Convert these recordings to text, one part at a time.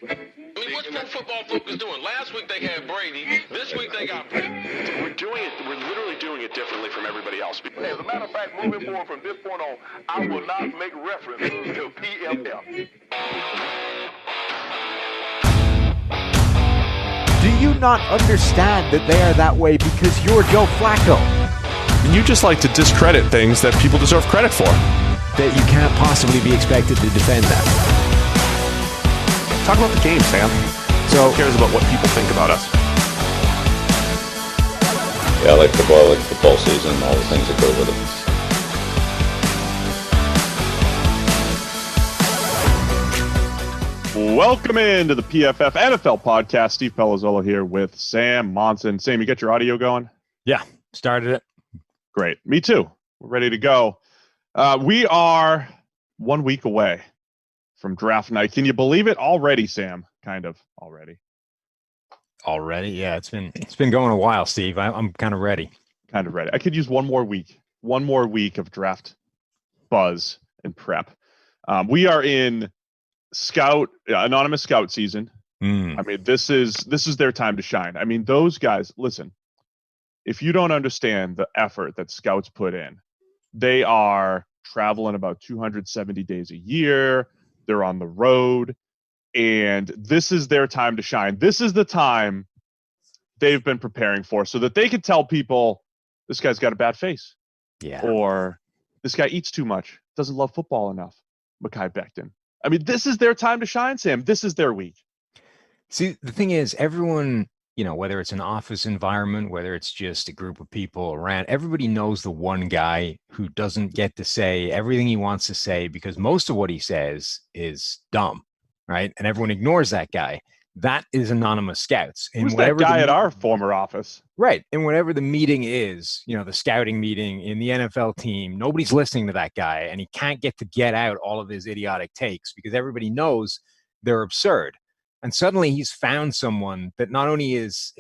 I mean, what's Pro Football Focus doing? Last week they had Brady. This week they got Brady. We're literally doing it differently from everybody else. As a matter of fact, moving forward from this point on, I will not make reference to PFF. Do you not understand that they are that way because you're Joe Flacco? And you just like to discredit things that people deserve credit for. That you can't possibly be expected to defend that. Talk about the game, Sam. So, who cares about what people think about us? Yeah, I like football season, all the things that go with it. Welcome into the PFF NFL Podcast. Steve Palazzolo here with Sam Monson. Sam, you got your audio going? Yeah, started it. Great. Me too. We're ready to go. We are 1 week away from draft night. Can you believe it already, Sam? Kind of already. Already? Yeah, it's been going a while, Steve. I'm kind of ready. Kind of ready. I could use one more week. One more week of draft buzz and prep. We are in anonymous scout season. I mean, this is their time to shine. I mean, those guys, listen, if you don't understand the effort that scouts put in, they are traveling about 270 days a year. They're on the road, and this is their time to shine. This is the time they've been preparing for so that they could tell people, this guy's got a bad face. Yeah. Or this guy eats too much, doesn't love football enough. Mekhi Becton. I mean, this is their time to shine, Sam. This is their week. See, the thing is, everyone, whether it's an office environment, whether it's just a group of people around, everybody knows the one guy who doesn't get to say everything he wants to say because most of what he says is dumb, right? And everyone ignores that guy. That is anonymous scouts. Who's that guy at our former office? Right. And whatever the meeting is, the scouting meeting in the NFL team, nobody's listening to that guy, and he can't get out all of his idiotic takes because everybody knows they're absurd. And suddenly he's found someone that not only is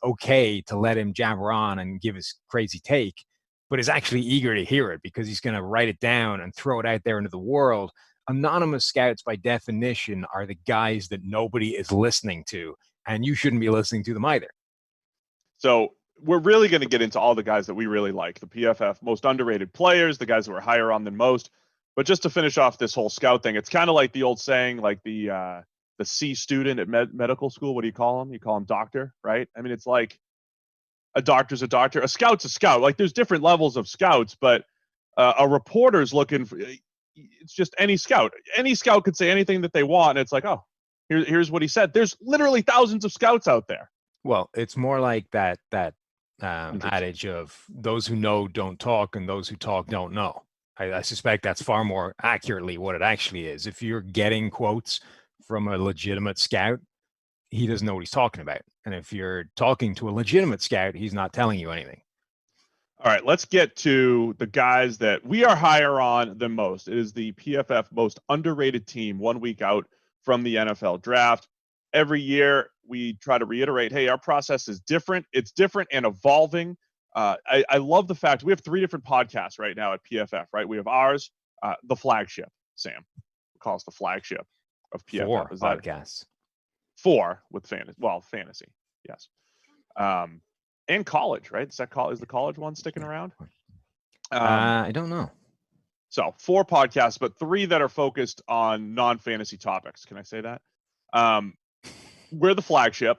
okay to let him jabber on and give his crazy take, but is actually eager to hear it because he's going to write it down and throw it out there into the world. Anonymous scouts, by definition, are the guys that nobody is listening to, and you shouldn't be listening to them either. So we're really going to get into all the guys that we really like, the PFF most underrated players, the guys that we're higher on than most. But just to finish off this whole scout thing, it's kind of like the old saying, like the C student at medical school. What do you call him? You call him doctor, right? I mean, it's like a doctor's a doctor. A scout's a scout. Like there's different levels of scouts, but a reporter's looking for, it's just any scout. Any scout could say anything that they want, and it's like, oh, here's what he said. There's literally thousands of scouts out there. Well, it's more like that adage of those who know don't talk, and those who talk don't know. I suspect that's far more accurately what it actually is. If you're getting quotes from a legitimate scout, he doesn't know what he's talking about. And if you're talking to a legitimate scout, he's not telling you anything. All right, let's get to the guys that we are higher on than most. It is the PFF most underrated team 1 week out from the NFL draft. Every year, we try to reiterate, hey, our process is different. It's different and evolving. I love the fact we have 3 different podcasts right now at PFF, right? We have ours, the flagship, Sam. We call us the flagship of PFF. 4 podcasts. 4 with fantasy. Well, fantasy, yes. And college, right? Is the college one sticking around? I don't know. So 4 podcasts, but 3 that are focused on non-fantasy topics. Can I say that? We're the flagship.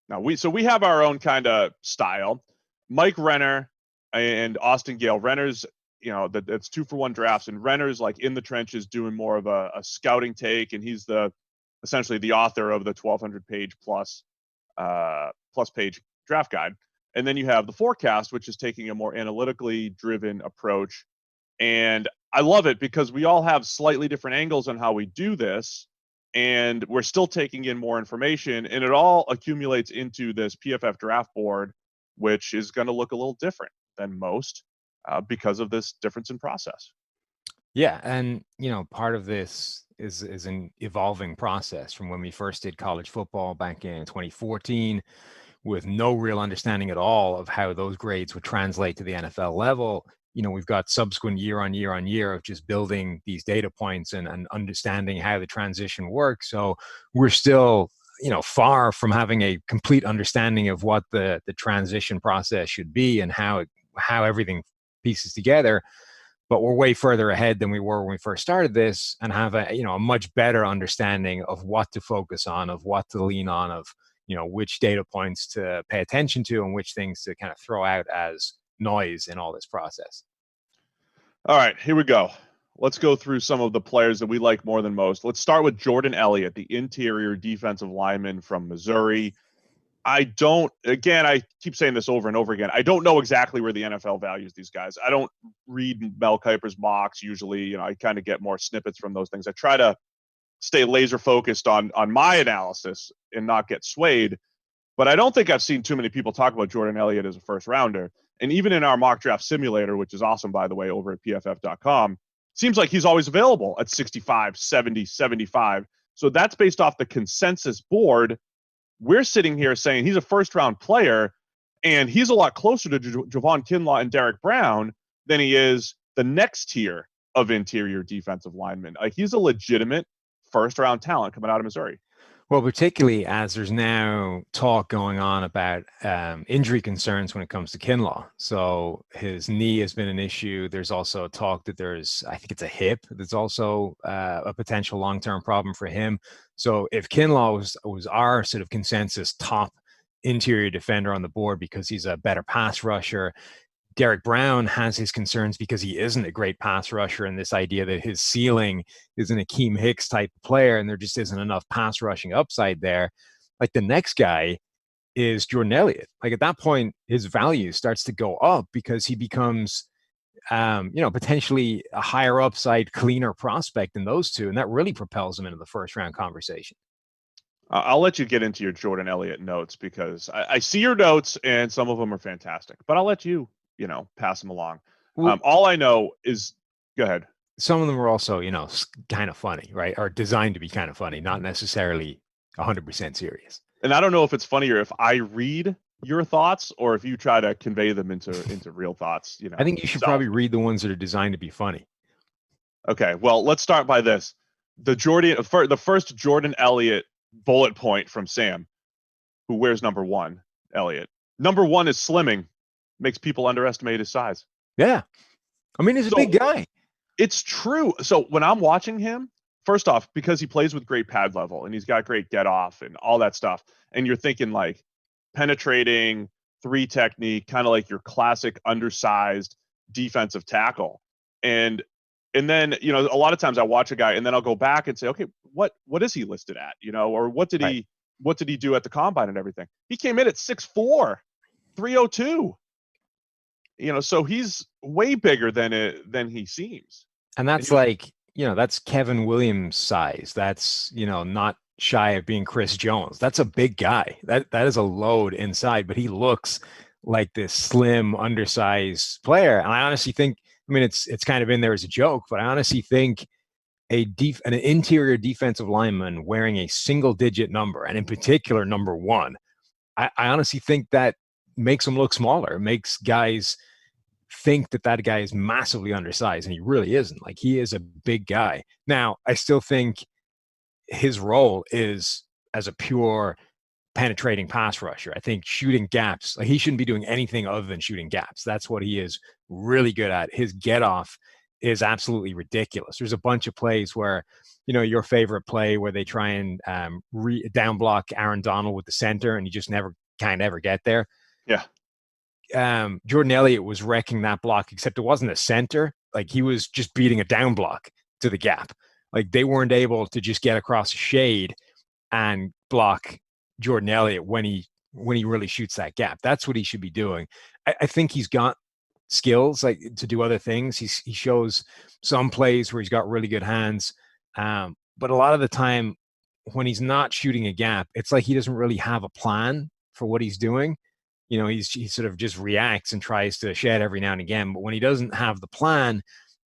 Now we have our own kind of style. Mike Renner and Austin Gale. Renner's, that's 2-for-1 drafts, and Renner's like in the trenches doing more of a scouting take, and he's essentially the author of the 1,200 page plus page draft guide. And then you have the forecast, which is taking a more analytically driven approach. And I love it because we all have slightly different angles on how we do this, and we're still taking in more information, and it all accumulates into this PFF draft board, which is going to look a little different than most because of this difference in process. Yeah, and part of this is an evolving process from when we first did college football back in 2014 with no real understanding at all of how those grades would translate to the NFL level. we've got subsequent year on year of just building these data points and understanding how the transition works. So we're still, far from having a complete understanding of what the transition process should be and how everything pieces together. But we're way further ahead than we were when we first started this, and have a much better understanding of what to focus on, of what to lean on, of which data points to pay attention to and which things to kind of throw out as noise in all this process. All right, here we go. Let's go through some of the players that we like more than most. Let's start with Jourdan Elliot, the interior defensive lineman from Missouri. I keep saying this over and over again. I don't know exactly where the NFL values these guys. I don't read Mel Kiper's mocks usually. I kind of get more snippets from those things. I try to stay laser focused on my analysis and not get swayed. But I don't think I've seen too many people talk about Jourdan Elliot as a first rounder. And even in our mock draft simulator, which is awesome, by the way, over at pff.com, seems like he's always available at 65, 70, 75. So that's based off the consensus board. We're sitting here saying he's a first-round player, and he's a lot closer to Javon Kinlaw and Derek Brown than he is the next tier of interior defensive linemen. He's a legitimate first-round talent coming out of Missouri. Well, particularly as there's now talk going on about injury concerns when it comes to Kinlaw. So his knee has been an issue. There's also talk that I think it's a hip that's also a potential long-term problem for him. So if Kinlaw was our sort of consensus top interior defender on the board because he's a better pass rusher, Derek Brown has his concerns because he isn't a great pass rusher, and this idea that his ceiling is an Akeem Hicks type player and there just isn't enough pass rushing upside there. Like the next guy is Jourdan Elliot. Like at that point, his value starts to go up because he becomes, potentially a higher upside, cleaner prospect than those two. And that really propels him into the first round conversation. I'll let you get into your Jourdan Elliot notes because I see your notes and some of them are fantastic, but I'll let you pass them along. All I know is, go ahead. Some of them are also, kind of funny, right? Or designed to be kind of funny, not necessarily 100% serious. And I don't know if it's funnier if I read your thoughts or if you try to convey them into real thoughts. I think you should probably read the ones that are designed to be funny. Okay, well, let's start by this. The first Jourdan Elliot bullet point from Sam, who wears number 1, Elliot. Number 1 is slimming. Makes people underestimate his size. Yeah. I mean, he's a big guy. It's true. So when I'm watching him, first off, because he plays with great pad level and he's got great get off and all that stuff, and you're thinking like penetrating 3 technique, kind of like your classic undersized defensive tackle. And then, a lot of times I watch a guy and then I'll go back and say, okay, what is he listed at? Or what did he do at the combine and everything? He came in at 6'4", 302. So he's way bigger than he seems. And that's that's Kevin Williams size. That's, not shy of being Chris Jones. That's a big guy. That is a load inside, but he looks like this slim, undersized player. And I honestly think, it's kind of in there as a joke, but I honestly think an interior defensive lineman wearing a single digit number, and in particular number 1, I honestly think that makes him look smaller. It makes guys think that guy is massively undersized, and he really isn't. Like, he is a big guy. Now, I still think his role is as a pure penetrating pass rusher. I think shooting gaps, he shouldn't be doing anything other than shooting gaps. That's what he is really good at. His get off is absolutely ridiculous. There's a bunch of plays where, your favorite play where they try and down block Aaron Donald with the center, and you just never ever get there. Yeah. Jourdan Elliot was wrecking that block, except it wasn't a center. Like, he was just beating a down block to the gap. Like, they weren't able to just get across a shade and block Jourdan Elliot when he really shoots that gap. That's what he should be doing. I think he's got skills like to do other things. He shows some plays where he's got really good hands. But a lot of the time when he's not shooting a gap, it's like he doesn't really have a plan for what he's doing. He sort of just reacts and tries to shed every now and again. But when he doesn't have the plan,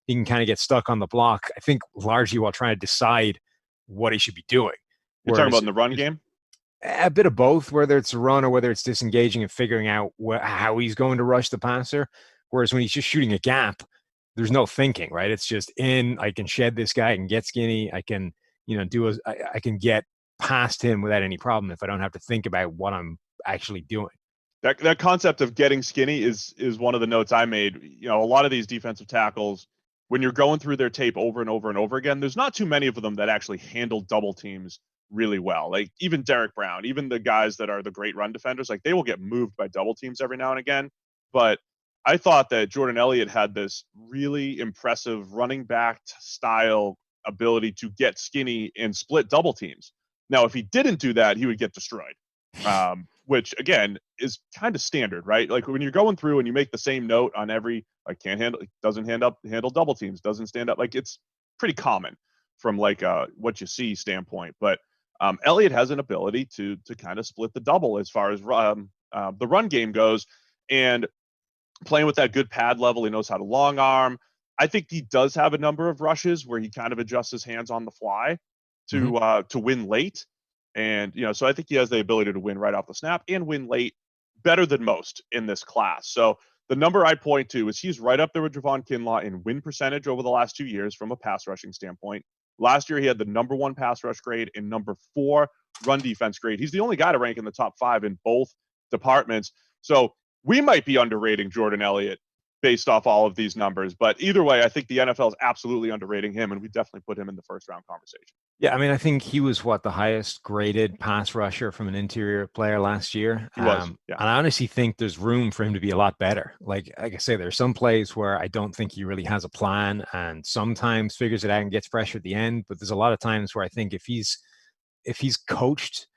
he can kind of get stuck on the block, I think, largely while trying to decide what he should be doing. You're talking about in the run game? A bit of both, whether it's a run or whether it's disengaging and figuring out how he's going to rush the passer. Whereas when he's just shooting a gap, there's no thinking, right? It's just I can shed this guy, I can get skinny, I can, I can get past him without any problem if I don't have to think about what I'm actually doing. That concept of getting skinny is one of the notes I made. A lot of these defensive tackles, when you're going through their tape over and over and over again, there's not too many of them that actually handle double teams really well. Like even Derek Brown, even the guys that are the great run defenders, like they will get moved by double teams every now and again. But I thought that Jourdan Elliot had this really impressive running back style ability to get skinny and split double teams. Now, if he didn't do that, he would get destroyed, which again is kind of standard, right? Like when you're going through and you make the same note on every, like doesn't handle double teams, doesn't stand up. Like it's pretty common from like what you see standpoint. But Elliott has an ability to kind of split the double as far as the run game goes, and playing with that good pad level. He knows how to long arm. I think he does have a number of rushes where he kind of adjusts his hands on the fly to win late. And, so I think he has the ability to win right off the snap and win late better than most in this class. So the number I point to is he's right up there with Javon Kinlaw in win percentage over the last 2 years from a pass rushing standpoint. Last year, he had the number 1 pass rush grade and number 4 run defense grade. He's the only guy to rank in the top 5 in both departments. So we might be underrating Jourdan Elliot based off all of these numbers. But either way, I think the NFL is absolutely underrating him, and we definitely put him in the first round conversation. Yeah, I mean, I think he was the highest graded pass rusher from an interior player last year. He was, yeah. And I honestly think there's room for him to be a lot better. Like I say, there's some plays where I don't think he really has a plan and sometimes figures it out and gets pressure at the end. But there's a lot of times where I think if he's coached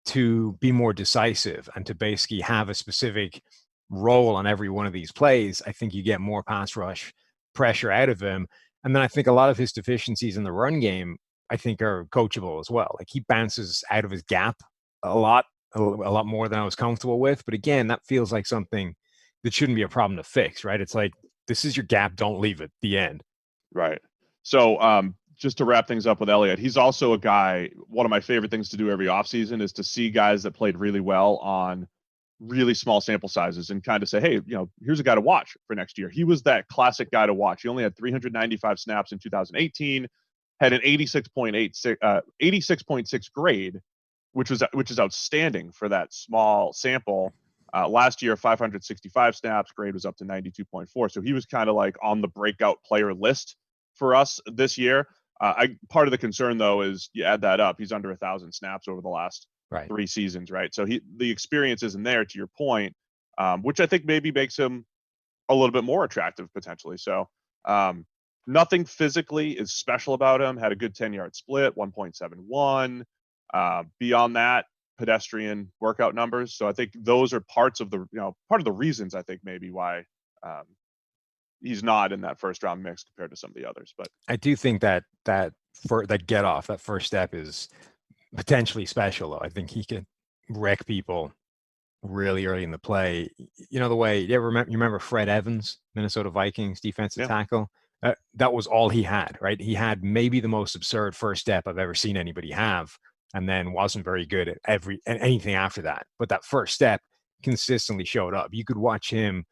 to be more decisive and to basically have a specific role on every one of these plays, I think you get more pass rush pressure out of him. And then I think a lot of his deficiencies in the run game, I think, are coachable as well. Like he bounces out of his gap a lot more than I was comfortable with. But again, that feels like something that shouldn't be a problem to fix, right? It's like, this is your gap, don't leave it, the end. Right. So just to wrap things up with Elliott, he's also a guy, one of my favorite things to do every offseason is to see guys that played really well on really small sample sizes and kind of say, hey, here's a guy to watch for next year. He was that classic guy to watch. He only had 395 snaps in 2018, had an 86.6 grade, which is outstanding for that small sample. Last year, 565 snaps, grade was up to 92.4. So he was kind of like on the breakout player list for us this year. Part of the concern though is you add that up, he's under 1,000 snaps over the last 3 seasons, right? So the experience isn't there, to your point, which I think maybe makes him a little bit more attractive potentially. So nothing physically is special about him. Had a good 10-yard split, 1.71. Beyond that, pedestrian workout numbers. So I think those are part of the reasons I think maybe why he's not in that first round mix compared to some of the others. But I do think that get off, that first step is potentially special though. I think he could wreck people really early in the play. The way you remember Fred Evans, Minnesota Vikings defensive tackle? That was all he had, right? He had maybe the most absurd first step I've ever seen anybody have, and then wasn't very good at anything after that. But that first step consistently showed up. You could watch him,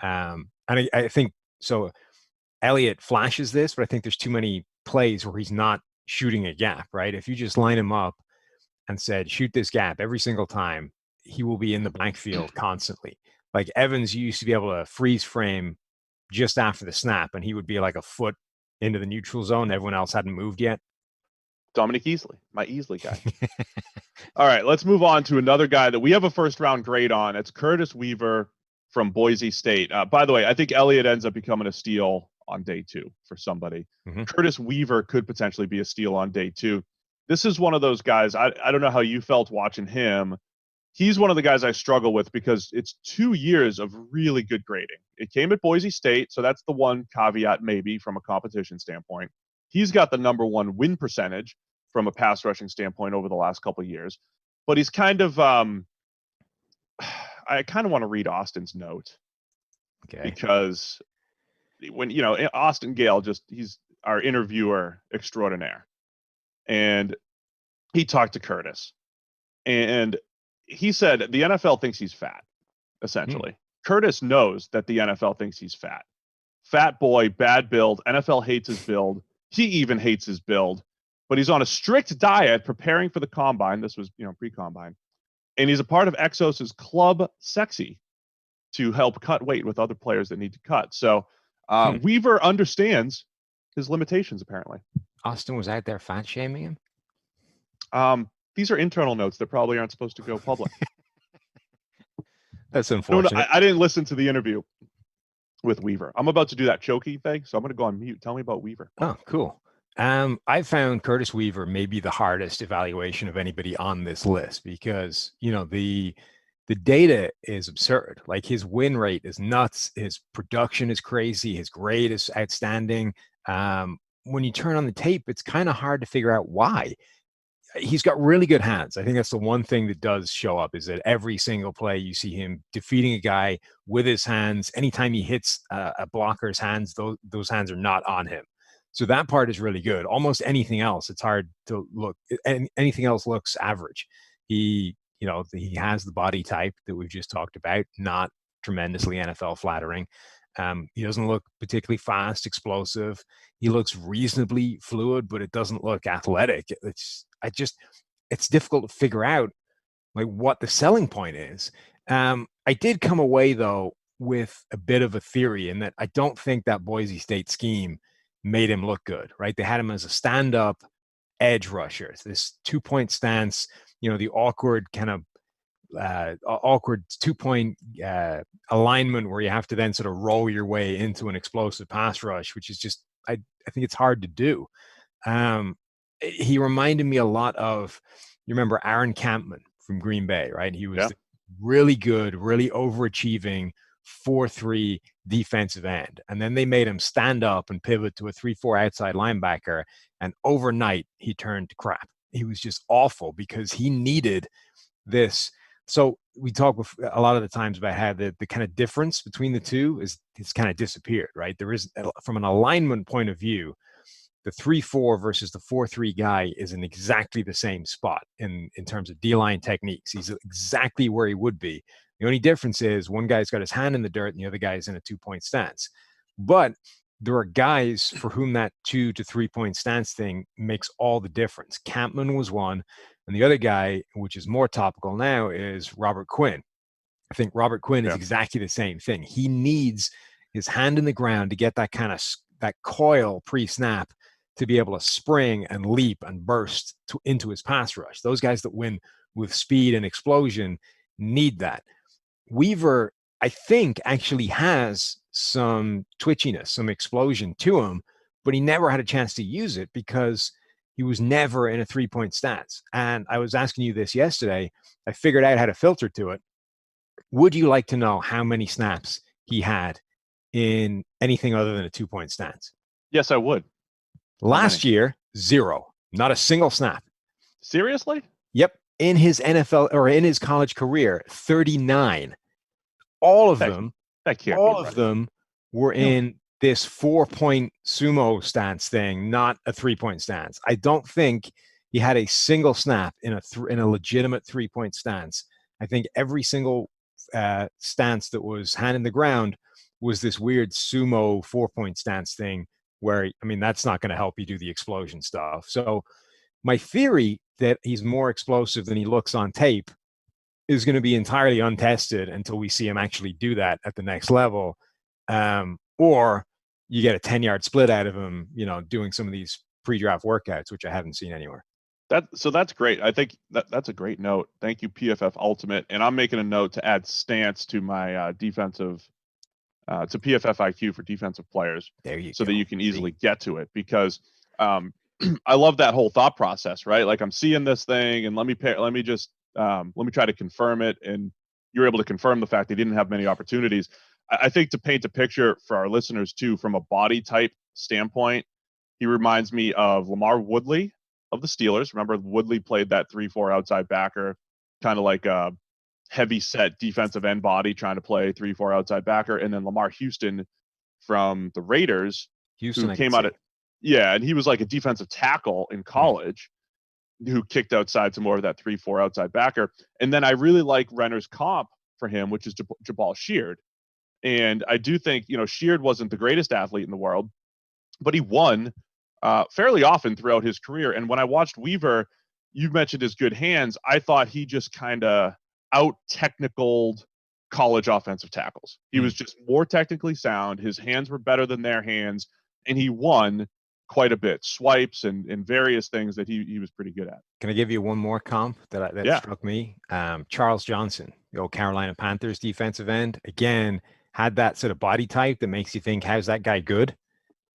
and I think so. Elliott flashes this, but I think there's too many plays where he's not shooting a gap, right? If you just line him up and said, shoot this gap every single time, he will be in the blank field constantly. Like Evans, you used to be able to freeze frame just after the snap, and he would be like a foot into the neutral zone. Everyone else hadn't moved yet. Dominic Easley, my Easley guy. All right, let's move on to another guy that we have a first round grade on. It's Curtis Weaver from Boise State. By the way, I think Elliott ends up becoming a steal on day 2 for somebody. Mm-hmm. Curtis Weaver could potentially be a steal on day 2. This is one of those guys, I don't know how you felt watching him. He's one of the guys I struggle with because it's 2 years of really good grading. It came at Boise State, so that's the one caveat maybe from a competition standpoint. He's got the number 1 win percentage from a pass rushing standpoint over the last couple of years. But he's kind of I kind of want to read Austin's note. Okay. Because when, Austin Gale, he's our interviewer extraordinaire. And he talked to Curtis. And he said the NFL thinks he's fat, essentially. Curtis knows that the NFL thinks he's fat. Fat boy, bad build. NFL hates his build. He even hates his build. But he's on a strict diet preparing for the combine. This was, pre-combine. And he's a part of Exos's Club Sexy to help cut weight with other players that need to cut. So Weaver understands his limitations, apparently. Austin was out there fat shaming him? These are internal notes that probably aren't supposed to go public. That's unfortunate. No, I didn't listen to the interview with Weaver. I'm about to do that choky thing, so I'm going to go on mute. Tell me about Weaver. Oh, cool. I found Curtis Weaver maybe the hardest evaluation of anybody on this list because, the data is absurd. Like his win rate is nuts. His production is crazy. His grade is outstanding. When you turn on the tape, it's kind of hard to figure out why. He's got really good hands. I think that's the one thing that does show up is that every single play you see him defeating a guy with his hands. Anytime he hits a blocker's hands, those hands are not on him. So that part is really good. Almost anything else, it's hard to look. Anything else looks average. He has the body type that we've just talked about, not tremendously NFL flattering. He doesn't look particularly fast, explosive. He looks reasonably fluid, but it doesn't look athletic. It's difficult to figure out like what the selling point is. I did come away though with a bit of a theory in that I don't think that Boise State scheme made him look good, right? They had him as a stand-up edge rusher. This 2-point stance, the awkward kind of awkward 2-point alignment where you have to then sort of roll your way into an explosive pass rush, which is just, I think it's hard to do. He reminded me a lot of, you remember Aaron Campman from Green Bay, right? He was really good, really overachieving 4-3 defensive end. And then they made him stand up and pivot to a 3-4 outside linebacker. And overnight he turned to crap. He was just awful because he needed this. So we talk a lot of the times about how the kind of difference between the two it's kind of disappeared, right? There is, from an alignment point of view, the 3-4 versus the 4-3 guy is in exactly the same spot in terms of D-line techniques. He's exactly where he would be. The only difference is one guy's got his hand in the dirt and the other guy's in a 2-point stance. But there are guys for whom that 2 to 3-point stance thing makes all the difference. Campman was one. And the other guy, which is more topical now, is Robert Quinn. I think Robert Quinn is exactly the same thing. He needs his hand in the ground to get that kind of that coil pre-snap to be able to spring and leap and burst into his pass rush. Those guys that win with speed and explosion need that. Weaver, I think, actually has some twitchiness, some explosion to him, but he never had a chance to use it because he was never in a 3-point stance. And I was asking you this yesterday. I figured out how to filter to it. Would you like to know how many snaps he had in anything other than a 2-point stance? Yes, I would. Last year, 0. Not a single snap. Seriously? Yep. In his NFL or in his college career, 39. All of them were in this 4-point sumo stance thing, not a 3-point stance. I don't think he had a single snap in a legitimate 3-point stance. I think every single stance that was hand in the ground was this weird sumo 4-point stance thing where, I mean, that's not going to help you do the explosion stuff. So my theory that he's more explosive than he looks on tape is going to be entirely untested until we see him actually do that at the next level. Or you get a 10-yard split out of him, doing some of these pre-draft workouts, which I haven't seen anywhere. So that's great. I think that's a great note. Thank you, PFF Ultimate. And I'm making a note to add stance to my defensive to PFF IQ for defensive players. There you so go. that you can easily get to it because I love that whole thought process, right? Like I'm seeing this thing and let me try to confirm it. And you're able to confirm the fact they didn't have many opportunities. I think to paint a picture for our listeners too, from a body type standpoint, he reminds me of Lamar Woodley of the Steelers. Remember, Woodley played that 3-4 outside backer, kind of like a heavy set defensive end body trying to play 3-4 outside backer. And then Lamar Houston from the Raiders, who came out and he was like a defensive tackle in college who kicked outside some more of that 3-4 outside backer. And then I really like Renner's comp for him, which is Jabal Sheard. And I do think, Sheard wasn't the greatest athlete in the world, but he won fairly often throughout his career. And when I watched Weaver, you mentioned his good hands. I thought he just kind of out-technicaled college offensive tackles. He was just more technically sound. His hands were better than their hands, and he won quite a bit. Swipes and various things that he was pretty good at. Can I give you one more comp that struck me? Charles Johnson, the old Carolina Panthers defensive end, again, had that sort of body type that makes you think, how's that guy good?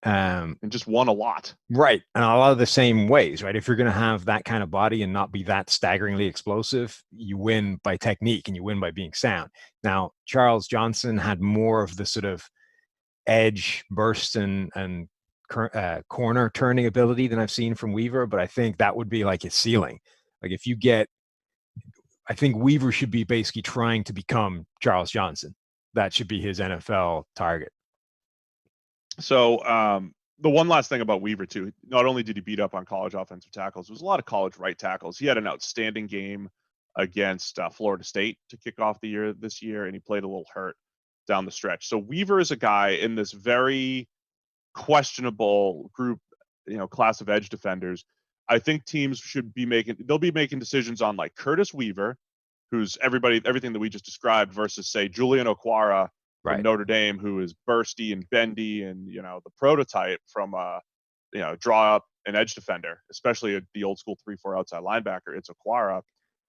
And just won a lot. Right. And a lot of the same ways, right? If you're going to have that kind of body and not be that staggeringly explosive, you win by technique and you win by being sound. Now, Charles Johnson had more of the sort of edge burst and corner turning ability than I've seen from Weaver, but I think that would be like his ceiling. Like if you get, I think Weaver should be basically trying to become Charles Johnson. That should be his NFL target. So the one last thing about Weaver too, not only did he beat up on college offensive tackles, there was a lot of college right tackles. He had an outstanding game against Florida State to kick off the year this year, and he played a little hurt down the stretch. So Weaver is a guy in this very questionable group, class of edge defenders. I think teams they'll be making decisions on like Curtis Weaver, who's everything that we just described, versus say Julian Okwara from Notre Dame, who is bursty and bendy and, the prototype from draw up an edge defender, especially the old school 3-4 outside linebacker. It's Okwara.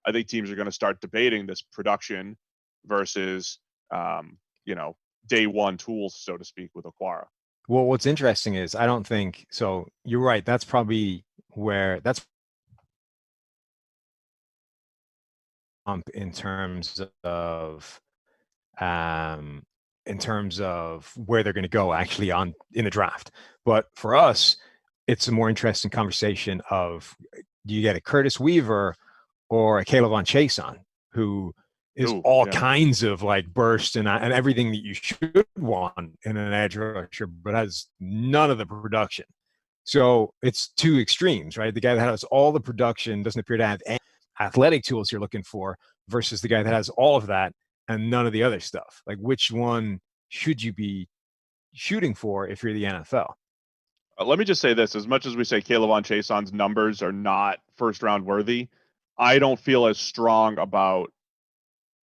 I think teams are going to start debating this production versus, day one tools, so to speak, with Okwara. Well, what's interesting is I don't think so. You're right. That's probably where that's in terms of where they're going to go actually in the draft. But for us, it's a more interesting conversation of, do you get a Curtis Weaver or a K'Lavon Chaisson, who is kinds of like burst and everything that you should want in an edge rusher, but has none of the production. So it's two extremes, right? The guy that has all the production doesn't appear to have any athletic tools you're looking for, versus the guy that has all of that and none of the other stuff. Like, which one should you be shooting for if you're the NFL? Let me just say this. As much as we say K'Lavon Chaisson's numbers are not first round worthy, I don't feel as strong about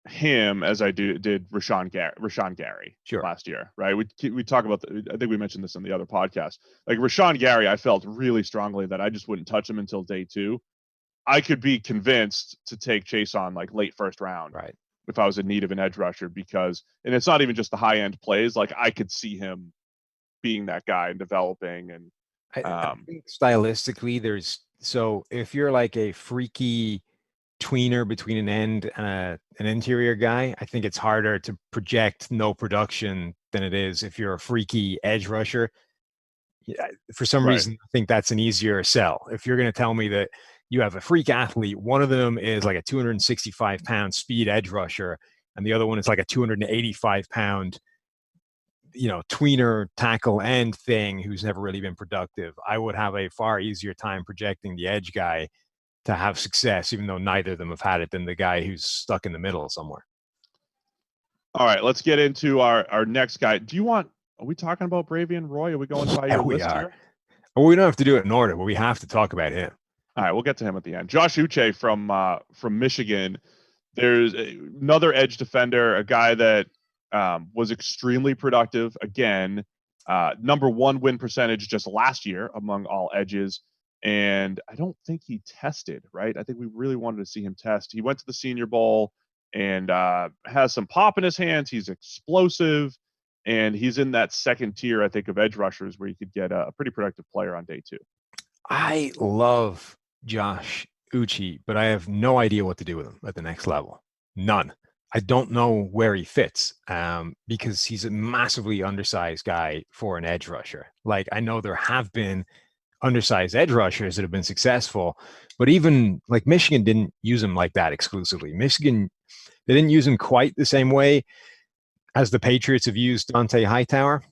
him as I did Rashon Gary last year, right? We talk about I think we mentioned this in the other podcast. Like Rashon Gary, I felt really strongly that I just wouldn't touch him until day 2. I could be convinced to take Chaisson like late first round, right, if I was in need of an edge rusher, and it's not even just the high end plays. Like I could see him being that guy and developing. And I think stylistically, if you're like a freaky tweener between an end and an interior guy, I think it's harder to project no production than it is if you're a freaky edge rusher. For some reason, I think that's an easier sell. If you're going to tell me that you have a freak athlete, one of them is like a 265-pound speed edge rusher, and the other one is like a 285-pound, tweener tackle end thing who's never really been productive, I would have a far easier time projecting the edge guy to have success, even though neither of them have had it, than the guy who's stuck in the middle somewhere. All right, let's get into our next guy. Are we talking about Bravion Roy? Are we going by your list here? Well, we don't have to do it in order, but we have to talk about him. All right, we'll get to him at the end. Joshu Che from Michigan. There's another edge defender, a guy that was extremely productive. Again, number 1 win percentage just last year among all edges. And I don't think he tested, right? I think we really wanted to see him test. He went to the Senior Bowl and has some pop in his hands. He's explosive, and he's in that second tier, I think, of edge rushers where you could get a pretty productive player on day 2. I love Josh Uche, but I have no idea what to do with him at the next level. None. I don't know where he fits because he's a massively undersized guy for an edge rusher. Like, I know there have been undersized edge rushers that have been successful, but even like Michigan didn't use him like that exclusively. They didn't use him quite the same way as the Patriots have used Dante Hightower,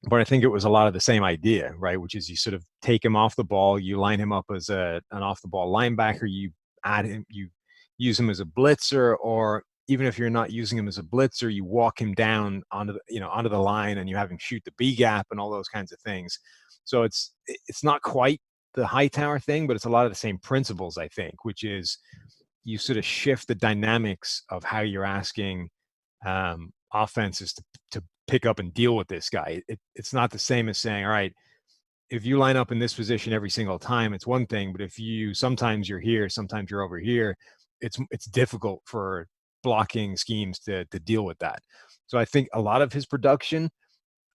but I think it was a lot of the same idea, right? Which is you sort of take him off the ball, you line him up as an off the ball linebacker, you add him, you use him as a blitzer, or even if you're not using him as a blitzer, you walk him down onto the line and you have him shoot the B gap and all those kinds of things. So it's not quite the Hightower thing, but it's a lot of the same principles, I think, which is you sort of shift the dynamics of how you're asking offenses to pick up and deal with this guy. It's not the same as saying, all right, if you line up in this position every single time, it's one thing, but if sometimes you're here, sometimes you're over here, it's difficult for blocking schemes to deal with that. So I think a lot of his production,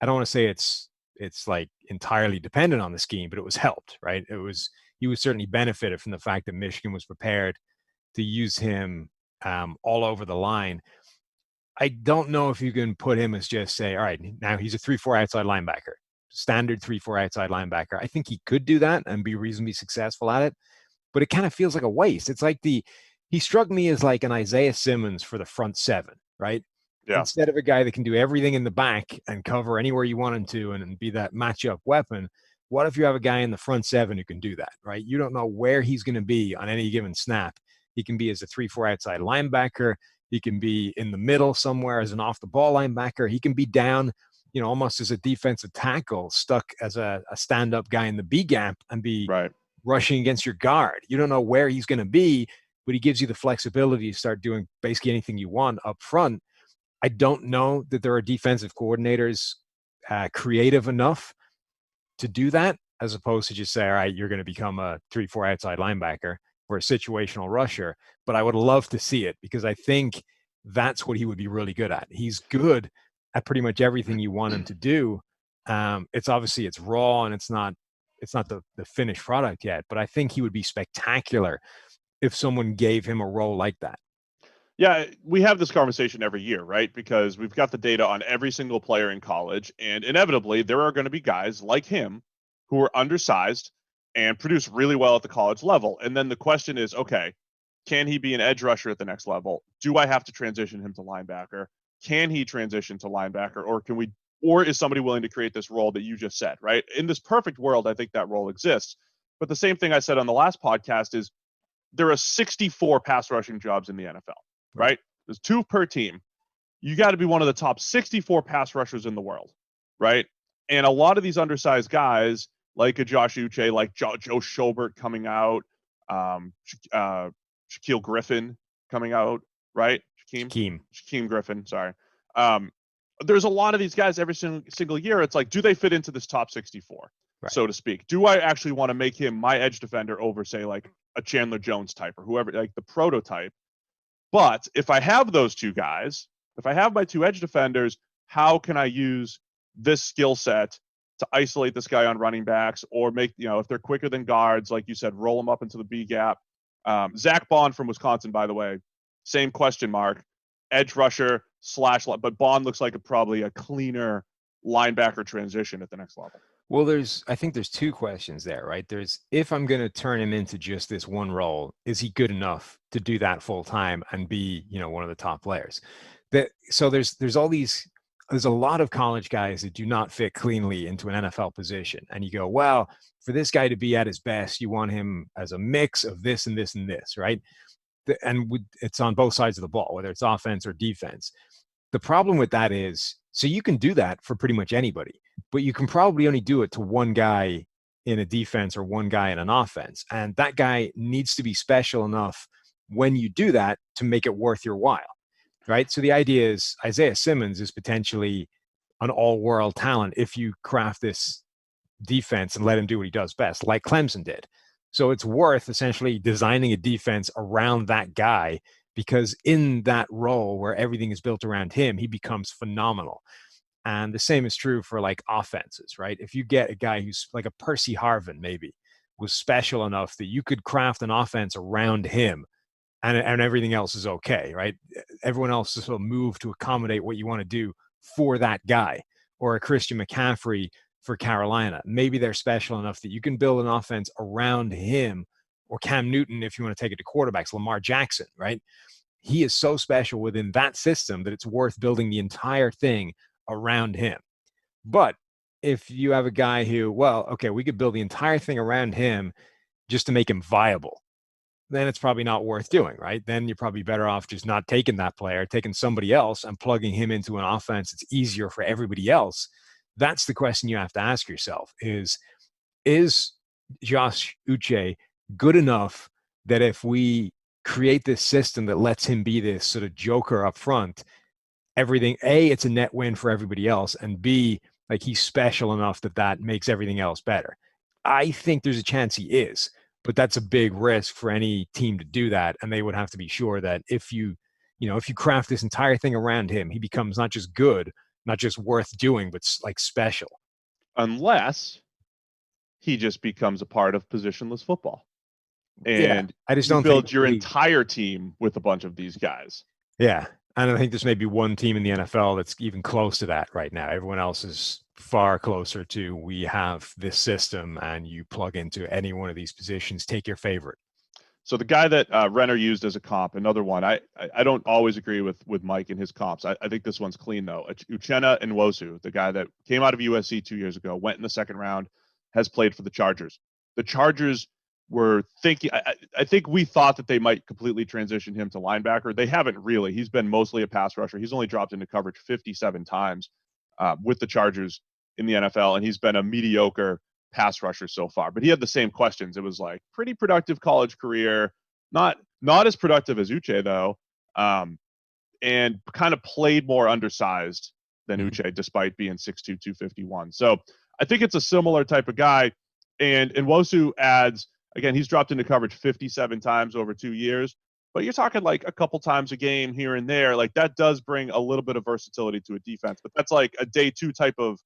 I don't want to say it's like entirely dependent on the scheme, but it was helped, right? He was certainly benefited from the fact that Michigan was prepared to use him all over the line. I don't know if you can put him as just say, all right, now he's a 3-4 outside linebacker, standard 3-4 outside linebacker. I think he could do that and be reasonably successful at it, but it kind of feels like a waste. It's like he struck me as like an Isaiah Simmons for the front seven, right? Yeah. Instead of a guy that can do everything in the back and cover anywhere you want him to and be that matchup weapon, what if you have a guy in the front seven who can do that, right? You don't know where he's going to be on any given snap. He can be as a 3-4 outside linebacker. He can be in the middle somewhere as an off-the-ball linebacker. He can be down, almost as a defensive tackle, stuck as a stand-up guy in the B gap and be rushing against your guard. You don't know where he's going to be, but he gives you the flexibility to start doing basically anything you want up front. I don't know that there are defensive coordinators creative enough to do that, as opposed to just say, all right, you're going to become a 3-4 outside linebacker or a situational rusher. But I would love to see it because I think that's what he would be really good at. He's good at pretty much everything you want him to do. It's raw and it's not the finished product yet, but I think he would be spectacular if someone gave him a role like that. Yeah, we have this conversation every year, right? Because we've got the data on every single player in college, and inevitably there are going to be guys like him who are undersized and produce really well at the college level. And then the question is, okay, can he be an edge rusher at the next level? Do I have to transition him to linebacker? Can he transition to linebacker, or is somebody willing to create this role that you just said, right? In this perfect world, I think that role exists. But the same thing I said on the last podcast is there are 64 pass rushing jobs in the NFL. Right? There's 2 per team. You got to be one of the top 64 pass rushers in the world, right? And a lot of these undersized guys, like a Joshu Che, like Joe Schobert coming out, Shaquille Griffin coming out, right? Shaquem Griffin, sorry. There's a lot of these guys every single year. It's like, do they fit into this top 64, so to speak? Do I actually want to make him my edge defender over, say, like a Chandler Jones type or whoever, like the prototype? But if I have those 2 guys, if I have my 2 edge defenders, how can I use this skill set to isolate this guy on running backs or make, if they're quicker than guards, like you said, roll them up into the B gap. Zack Bond from Wisconsin, by the way, same question mark, edge rusher / but Bond looks like probably a cleaner linebacker transition at the next level. Well, I think there's 2 questions there, right? There's, if I'm going to turn him into just this one role, is he good enough to do that full time and be, one of the top players? So there's a lot of college guys that do not fit cleanly into an NFL position. And you go, well, for this guy to be at his best, you want him as a mix of this and this and this, right? And it's on both sides of the ball, whether it's offense or defense. The problem with that is, so you can do that for pretty much anybody, but you can probably only do it to one guy in a defense or one guy in an offense. And that guy needs to be special enough when you do that to make it worth your while, right? So the idea is Isaiah Simmons is potentially an all-world talent if you craft this defense and let him do what he does best, like Clemson did. So it's worth essentially designing a defense around that guy, because in that role where everything is built around him, he becomes phenomenal. And the same is true for like offenses, right? If you get a guy who's like a Percy Harvin, maybe was special enough that you could craft an offense around him and everything else is okay, right? Everyone else will move to accommodate what you want to do for that guy, or a Christian McCaffrey for Carolina. Maybe they're special enough that you can build an offense around him, or Cam Newton, if you want to take it to quarterbacks, Lamar Jackson, right? He is so special within that system that it's worth building the entire thing around him. But if you have a guy who, well, okay, we could build the entire thing around him just to make him viable, then it's probably not worth doing, right? Then you're probably better off just not taking that player, taking somebody else and plugging him into an offense. It's easier for everybody else. That's the question you have to ask yourself is Joshu Che good enough that if we create this system that lets him be this sort of joker up front, everything, A, it's a net win for everybody else, and B, like he's special enough that makes everything else better. I think there's a chance he is, but that's a big risk for any team to do that. And they would have to be sure that if you craft this entire thing around him, he becomes not just good, not just worth doing, but like special. Unless he just becomes a part of positionless football. And I just you don't build think your entire team with a bunch of these guys. Yeah. And I think there's maybe one team in the NFL that's even close to that right now. Everyone else is far closer to, we have this system and you plug into any one of these positions, take your favorite. So the guy that Renner used as a comp, another one, I don't always agree with Mike and his comps. I think this one's clean, though. Uchenna Nwosu, the guy that came out of USC 2 years ago, went in the second round, has played for the Chargers. The Chargers were thinking, I think we thought that they might completely transition him to linebacker. They haven't really. He's been mostly a pass rusher. He's only dropped into coverage 57 times with the Chargers in the NFL, and he's been a mediocre pass rusher so far. But he had the same questions. It was like pretty productive college career, not as productive as Uche, though, and kind of played more undersized than Uche, despite being 6'2", 251. So I think it's a similar type of guy. And Nwosu adds, again, he's dropped into coverage 57 times over 2 years, but you're talking like a couple times a game here and there. Like that does bring a little bit of versatility to a defense, but that's like a day two type of,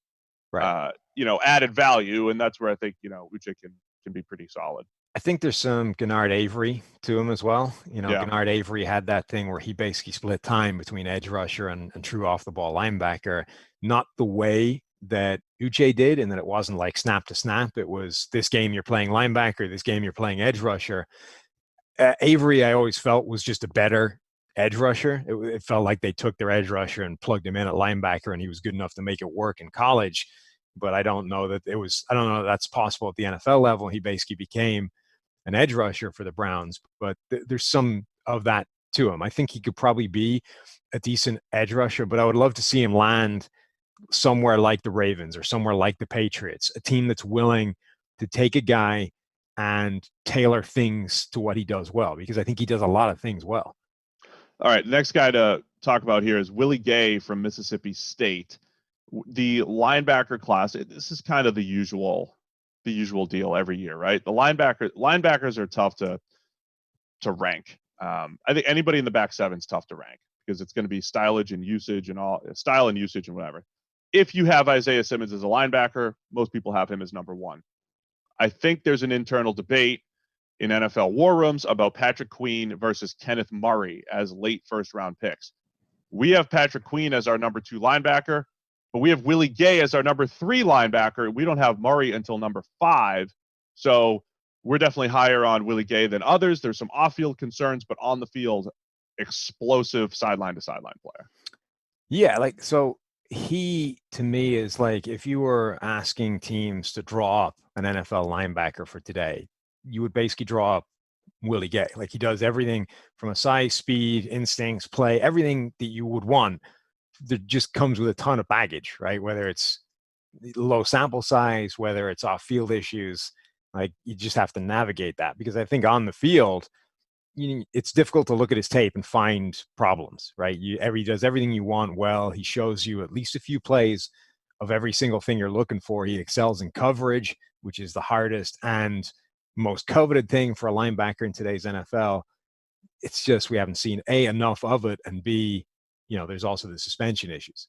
added value. And that's where I think, Uche can be pretty solid. I think there's some Gennard Avery to him as well. Gennard Avery had that thing where he basically split time between edge rusher and true off the ball linebacker, not the way that Uche did, and that it wasn't like snap to snap. It was this game you're playing linebacker, this game you're playing edge rusher. Avery, I always felt, was just a better edge rusher. It felt like they took their edge rusher and plugged him in at linebacker, and he was good enough to make it work in college. But I don't know that that's possible at the NFL level. He basically became an edge rusher for the Browns, but there's some of that to him. I think he could probably be a decent edge rusher, but I would love to see him land somewhere like the Ravens or somewhere like the Patriots, a team that's willing to take a guy and tailor things to what he does well, because I think he does a lot of things well. All right, the next guy to talk about here is Willie Gay from Mississippi State. The linebacker class, this is kind of the usual deal every year, right? The linebackers are tough to rank. I think anybody in the back seven is tough to rank because it's going to be style and usage and whatever. If you have Isaiah Simmons as a linebacker, most people have him as number one. I think there's an internal debate in NFL war rooms about Patrick Queen versus Kenneth Murray as late first round picks. We have Patrick Queen as our number 2 linebacker, but we have Willie Gay as our number 3 linebacker. We don't have Murray until number 5. So we're definitely higher on Willie Gay than others. There's some off-field concerns, but on the field, explosive sideline to sideline player. Yeah, so he, to me, is like if you were asking teams to draw up an NFL linebacker for today, you would basically draw up Willie Gay. Like he does everything from a size, speed, instincts, play, everything that you would want. That just comes with a ton of baggage, right? Whether it's low sample size, whether it's off-field issues, like you just have to navigate that. Because I think on the field, it's difficult to look at his tape and find problems, right? He does everything you want well. He shows you at least a few plays of every single thing you're looking for. He excels in coverage, which is the hardest and most coveted thing for a linebacker in today's NFL. It's just we haven't seen A, enough of it, and B, there's also the suspension issues.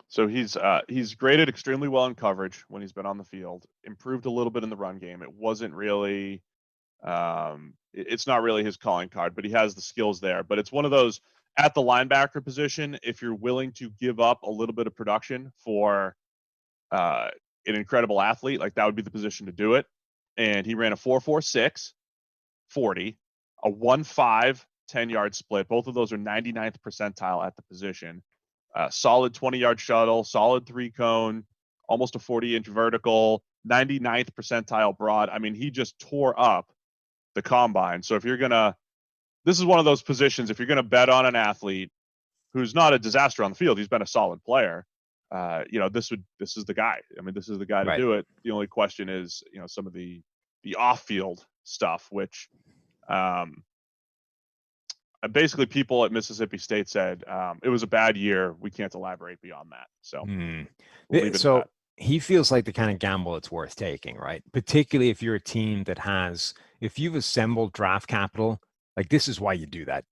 So he's graded extremely well in coverage when he's been on the field, improved a little bit in the run game. It wasn't really it's not really his calling card, but he has the skills there. But it's one of those at the linebacker position, if you're willing to give up a little bit of production for an incredible athlete, like that would be the position to do it. And he ran a 4.46 40, a 1.5 10-yard split. Both of those are 99th percentile at the position. Solid 20-yard shuttle, solid 3-cone, almost a 40-inch vertical, 99th percentile broad. I mean, he just tore up the combine. So if you're gonna, this is one of those positions. If you're gonna bet on an athlete who's not a disaster on the field, he's been a solid player. This is the guy. I mean, this is the guy to do it. The only question is, some of the off-field stuff, which basically people at Mississippi State said it was a bad year. We can't elaborate beyond that. So, we'll leave it at that. He feels like the kind of gamble it's worth taking, right? Particularly if you're a team that if you've assembled draft capital, like this is why you do that.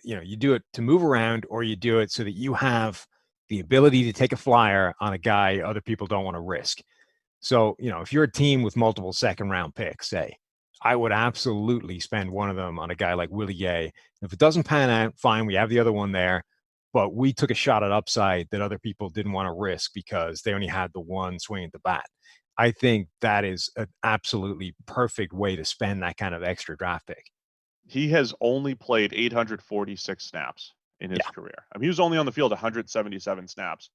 You do it to move around, or you do it so that you have the ability to take a flyer on a guy other people don't want to risk. So, if you're a team with multiple second-round picks, say, I would absolutely spend one of them on a guy like Willie Gay. If it doesn't pan out, fine, we have the other one there. But we took a shot at upside that other people didn't want to risk because they only had the one swing at the bat. I think that is an absolutely perfect way to spend that kind of extra draft pick. He has only played 846 snaps in his career. I mean, he was only on the field 177 snaps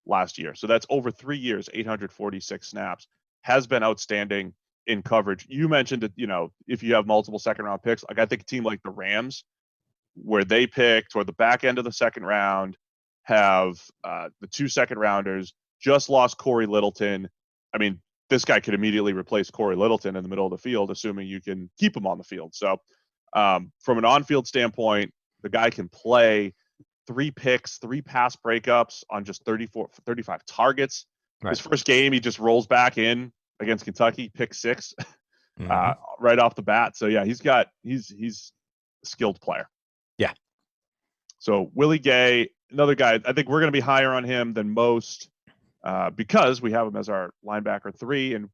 last year. So that's over 3 years, 846 snaps. Has been outstanding in coverage. You mentioned that, if you have multiple second-round picks, like I think a team like the Rams, where they picked toward the back end of the second round, have the 2 second-rounders, just lost Corey Littleton. I mean, this guy could immediately replace Corey Littleton in the middle of the field, assuming you can keep him on the field. So from an on-field standpoint, the guy can play. 3 picks, 3 pass breakups on just 35 targets. Right. His first game, he just rolls back in against Kentucky, pick 6 right off the bat. So yeah, he's a skilled player. Yeah. So Willie Gay, another guy, I think we're going to be higher on him than most because we have him as our linebacker 3, and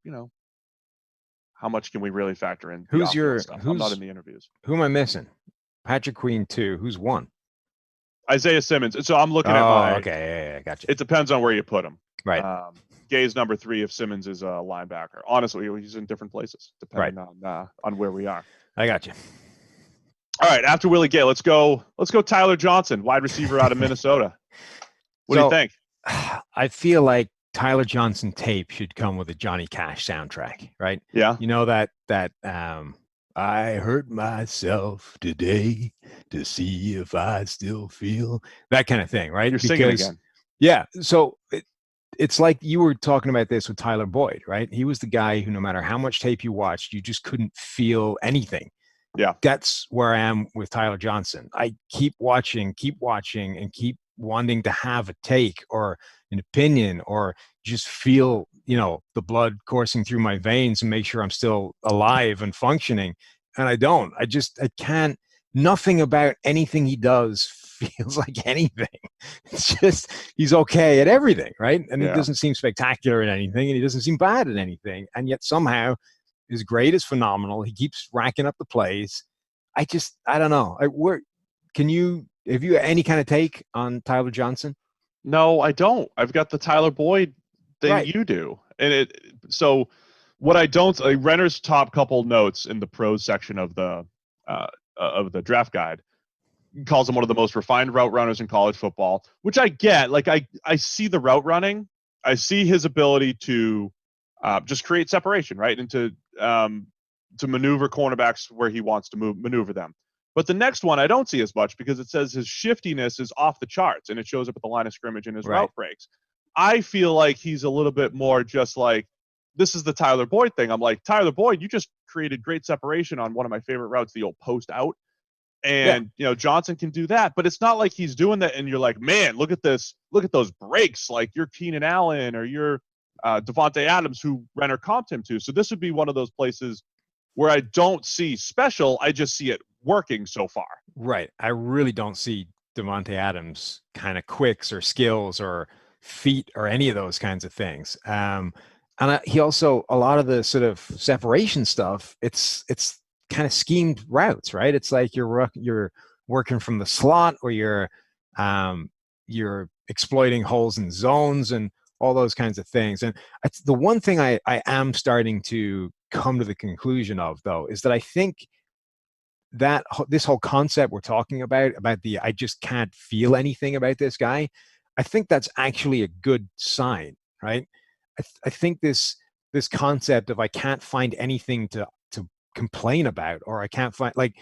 how much can we really factor in? I'm not in the interviews. Who am I missing? Patrick Queen 2. Who's 1? Isaiah Simmons. So I'm looking at my. Okay, yeah, gotcha. It depends on where you put him. Right. Gay's number 3 if Simmons is a linebacker. Honestly, he's in different places depending on where we are. I got you. All right. After Willie Gay, let's go Tyler Johnson, wide receiver out of Minnesota. What do you think? I feel like Tyler Johnson tape should come with a Johnny Cash soundtrack, right? Yeah. That I hurt myself today to see if I still feel, that kind of thing, right? You're singing again. Yeah. So it's like you were talking about this with Tyler Boyd, right? He was the guy who, no matter how much tape you watched, you just couldn't feel anything. Yeah. That's where I am with Tyler Johnson. I keep watching, and keep wanting to have a take or an opinion or just feel, the blood coursing through my veins and make sure I'm still alive and functioning. And I don't. I can't. Nothing about anything he does feels like anything. It's just, he's okay at everything, right? And he doesn't seem spectacular at anything, and he doesn't seem bad at anything. And yet somehow his grade is phenomenal. He keeps racking up the plays. I don't know. Have you any kind of take on Tyler Johnson? No, I don't. I've got the Tyler Boyd thing you do. And so what I don't, Renner's top couple notes in the pros section of the draft guide calls him one of the most refined route runners in college football, which I get. Like I see the route running. I see his ability to just create separation, right? And to maneuver cornerbacks where he wants to maneuver them. But the next one I don't see as much because it says his shiftiness is off the charts and it shows up at the line of scrimmage in his route breaks. I feel like he's a little bit more just like, this is the Tyler Boyd thing. I'm like, Tyler Boyd, you just created great separation on one of my favorite routes, the old post out. And, Johnson can do that, but it's not like he's doing that. And you're like, man, look at this. Look at those breaks. Like you're Keenan Allen or you're Devontae Adams, who Renner comped him to. So this would be one of those places where I don't see special. I just see it working so far. Right. I really don't see Devontae Adams kind of quicks or skills or feet or any of those kinds of things. And he also, a lot of the sort of separation stuff, it's kind of schemed routes, right? It's like you're working from the slot, or you're exploiting holes in zones and all those kinds of things. And the one thing I am starting to come to the conclusion of, though, is that I think that this whole concept we're talking about the I just can't feel anything about this guy, I think that's actually a good sign, right? I think this concept of I can't find anything to complain about, or I can't find, like,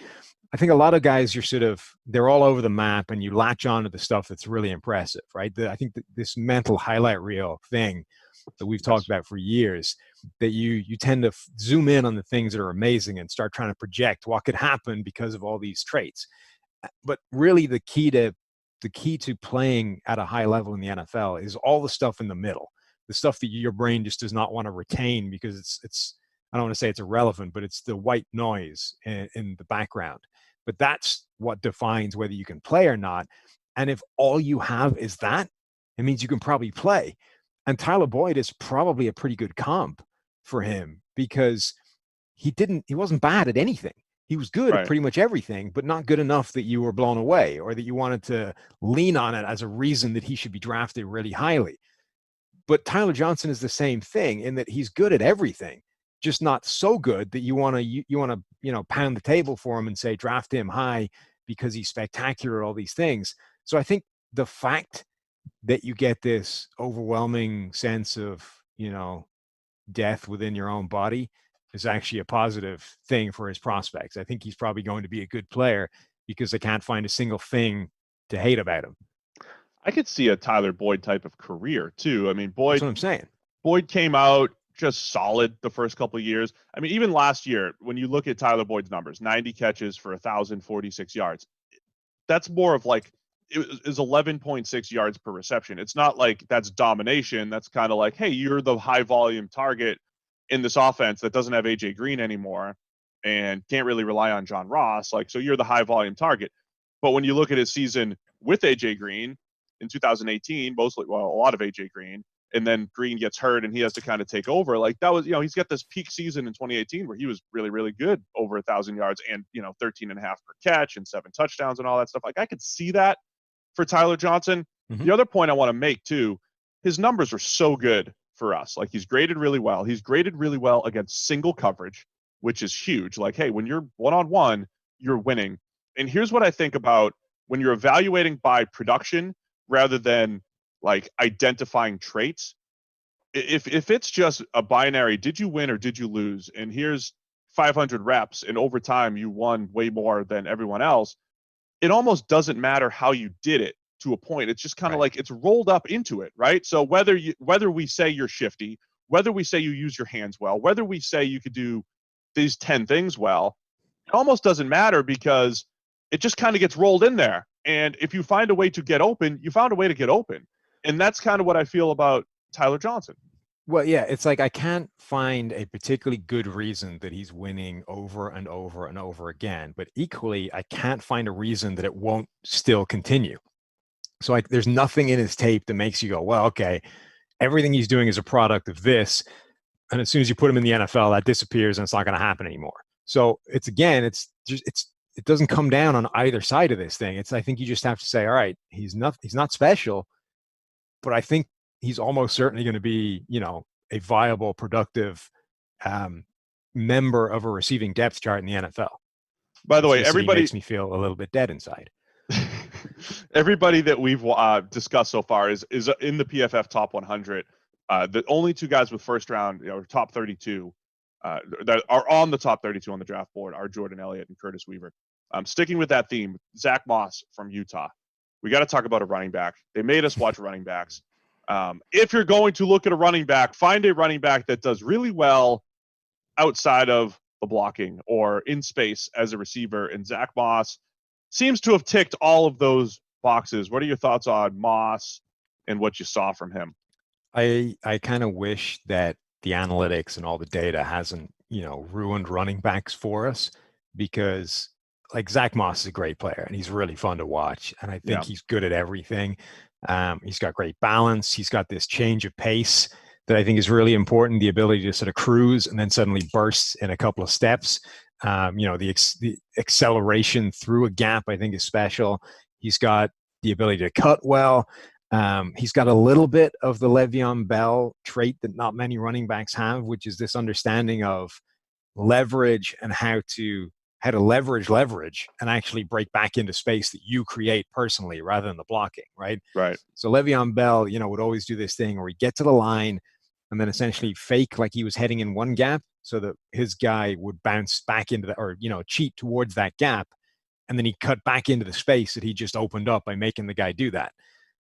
I think a lot of guys they're all over the map, and you latch on to the stuff that's really impressive, right? I think that this mental highlight reel thing that we've talked about for years, that you tend to zoom in on the things that are amazing and start trying to project what could happen because of all these traits. But really the key to playing at a high level in the NFL is all the stuff in the middle, the stuff that your brain just does not want to retain because it's I don't want to say it's irrelevant, but it's the white noise in the background. But that's what defines whether you can play or not. And if all you have is that, it means you can probably play. And Tyler Boyd is probably a pretty good comp for him because he wasn't bad at anything. He was good at pretty much everything, but not good enough that you were blown away or that you wanted to lean on it as a reason that he should be drafted really highly. But Tyler Johnson is the same thing in that he's good at everything, just not so good that you want to pound the table for him and say draft him high because he's spectacular at all these things. So I think the fact that you get this overwhelming sense of death within your own body is actually a positive thing for his prospects. I think he's probably going to be a good player because they can't find a single thing to hate about him. I could see a Tyler Boyd type of career too. I mean, That's what I'm saying. Boyd came out just solid the first couple of years. I mean, even last year, when you look at Tyler Boyd's numbers, 90 catches for 1,046 yards, that's more of like, it is 11.6 yards per reception. It's not like that's domination. That's kind of like, hey, you're the high volume target in this offense that doesn't have AJ Green anymore and can't really rely on John Ross. Like, so you're the high volume target. But when you look at his season with AJ Green in 2018, a lot of AJ Green, and then Green gets hurt and he has to kind of take over. Like that was, he's got this peak season in 2018 where he was really, really good, over 1,000 yards and, 13.5 per catch and 7 touchdowns and all that stuff. Like I could see that for Tyler Johnson. Mm-hmm. The other point I want to make too, his numbers are so good for us. Like he's graded really well. He's graded really well against single coverage, which is huge. Like, hey, when you're one-on-one, you're winning. And here's what I think about when you're evaluating by production rather than like identifying traits. If it's just a binary, did you win or did you lose? And here's 500 reps and over time you won way more than everyone else. It almost doesn't matter how you did it to a point. It's just kind of like it's rolled up into it, right? So whether we say you're shifty, whether we say you use your hands well, whether we say you could do these 10 things well, it almost doesn't matter because it just kind of gets rolled in there. And if you find a way to get open, you found a way to get open. And that's kind of what I feel about Tyler Johnson. Well, yeah, it's like I can't find a particularly good reason that he's winning over and over and over again. But equally, I can't find a reason that it won't still continue. So there's nothing in his tape that makes you go, well, okay, everything he's doing is a product of this. And as soon as you put him in the NFL, that disappears and it's not going to happen anymore. So it doesn't come down on either side of this thing. I think you just have to say, all right, he's not special, but I think he's almost certainly going to be, a viable, productive member of a receiving depth chart in the NFL. By the way, everybody makes me feel a little bit dead inside. Everybody that we've discussed so far is in the PFF top 100. The only two guys with first round, top 32 that are on the top 32 on the draft board are Jourdan Elliot and Curtis Weaver. Sticking with that theme, Zach Moss from Utah. We got to talk about a running back. They made us watch running backs. If you're going to look at a running back, find a running back that does really well outside of the blocking or in space as a receiver. And Zach Moss seems to have ticked all of those boxes. What are your thoughts on Moss and what you saw from him? I kind of wish that the analytics and all the data hasn't, ruined running backs for us, because like Zach Moss is a great player and he's really fun to watch. And I think he's good at everything. He's got great balance. He's got this change of pace that I think is really important. The ability to sort of cruise and then suddenly burst in a couple of steps. The acceleration through a gap, I think, is special. He's got the ability to cut well. He's got a little bit of the Le'Veon Bell trait that not many running backs have, which is this understanding of leverage and how to leverage and actually break back into space that you create personally rather than the blocking, right? Right. So Le'Veon Bell, would always do this thing where he'd get to the line and then essentially fake like he was heading in one gap so that his guy would bounce back into or, cheat towards that gap. And then he cut back into the space that he just opened up by making the guy do that.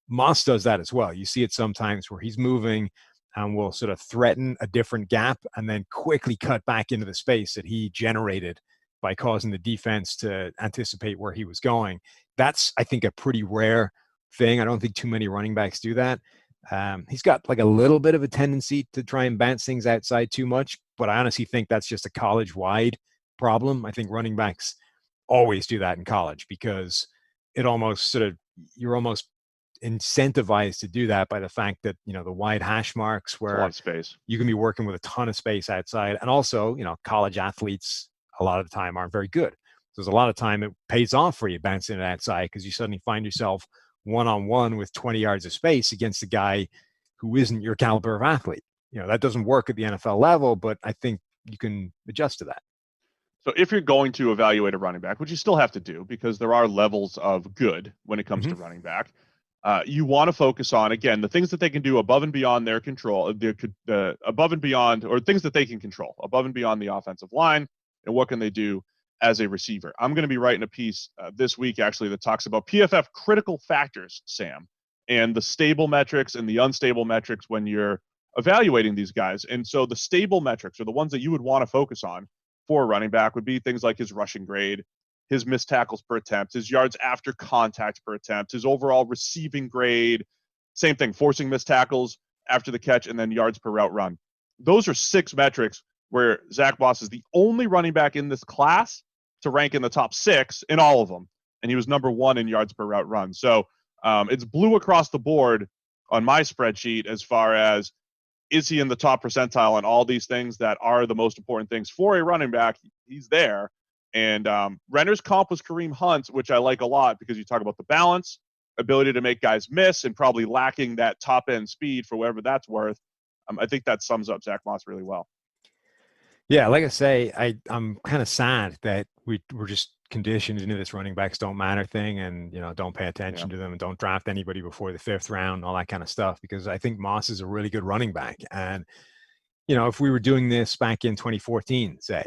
Moss does that as well. You see it sometimes where he's moving and will sort of threaten a different gap and then quickly cut back into the space that he generated by causing the defense to anticipate where he was going. That's, I think, a pretty rare thing. I don't think too many running backs do that. He's got like a little bit of a tendency to try and bounce things outside too much, but I honestly think that's just a college-wide problem. I think running backs always do that in college because it almost you're almost incentivized to do that by the fact that, the wide hash marks where a lot of space. You can be working with a ton of space outside. And also, college athletes a lot of the time aren't very good. So there's a lot of time it pays off for you bouncing it outside because you suddenly find yourself one-on-one with 20 yards of space against a guy who isn't your caliber of athlete. That doesn't work at the NFL level, but I think you can adjust to that. So if you're going to evaluate a running back, which you still have to do because there are levels of good when it comes to running back, you want to focus on, again, the things that they can do above and beyond their control, above and beyond, or things that they can control above and beyond the offensive line, and what can they do as a receiver. I'm going to be writing a piece this week, actually, that talks about PFF critical factors, Sam, and the stable metrics and the unstable metrics when you're evaluating these guys. And so the stable metrics, or the ones that you would want to focus on for a running back, would be things like his rushing grade, his missed tackles per attempt, his yards after contact per attempt, his overall receiving grade, same thing, forcing missed tackles after the catch, and then yards per route run. Those are 6 metrics where Zach Moss is the only running back in this class to rank in the top 6 in all of them. And he was number 1 in yards per route run. So it's blue across the board on my spreadsheet as far as, is he in the top percentile on all these things that are the most important things for a running back? He's there. And Renner's comp was Kareem Hunt, which I like a lot because you talk about the balance, ability to make guys miss, and probably lacking that top-end speed for whatever that's worth. I think that sums up Zach Moss really well. Yeah, like I say, I'm kind of sad that we're just conditioned into this running backs don't matter thing and, don't pay attention to them and don't draft anybody before the 5th round, all that kind of stuff, because I think Moss is a really good running back. And, if we were doing this back in 2014, say,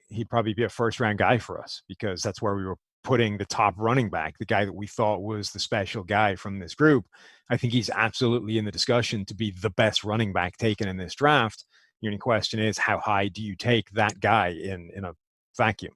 he'd probably be a 1st-round guy for us because that's where we were putting the top running back, the guy that we thought was the special guy from this group. I think he's absolutely in the discussion to be the best running back taken in this draft. The only question is, how high do you take that guy in a vacuum?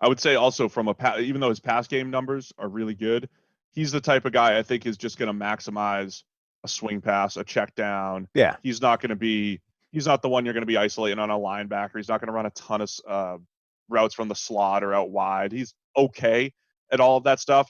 I would say also from even though his pass game numbers are really good, he's the type of guy I think is just going to maximize a swing pass, a check down. Yeah. He's not the one you're going to be isolating on a linebacker. He's not going to run a ton of routes from the slot or out wide. He's okay at all of that stuff,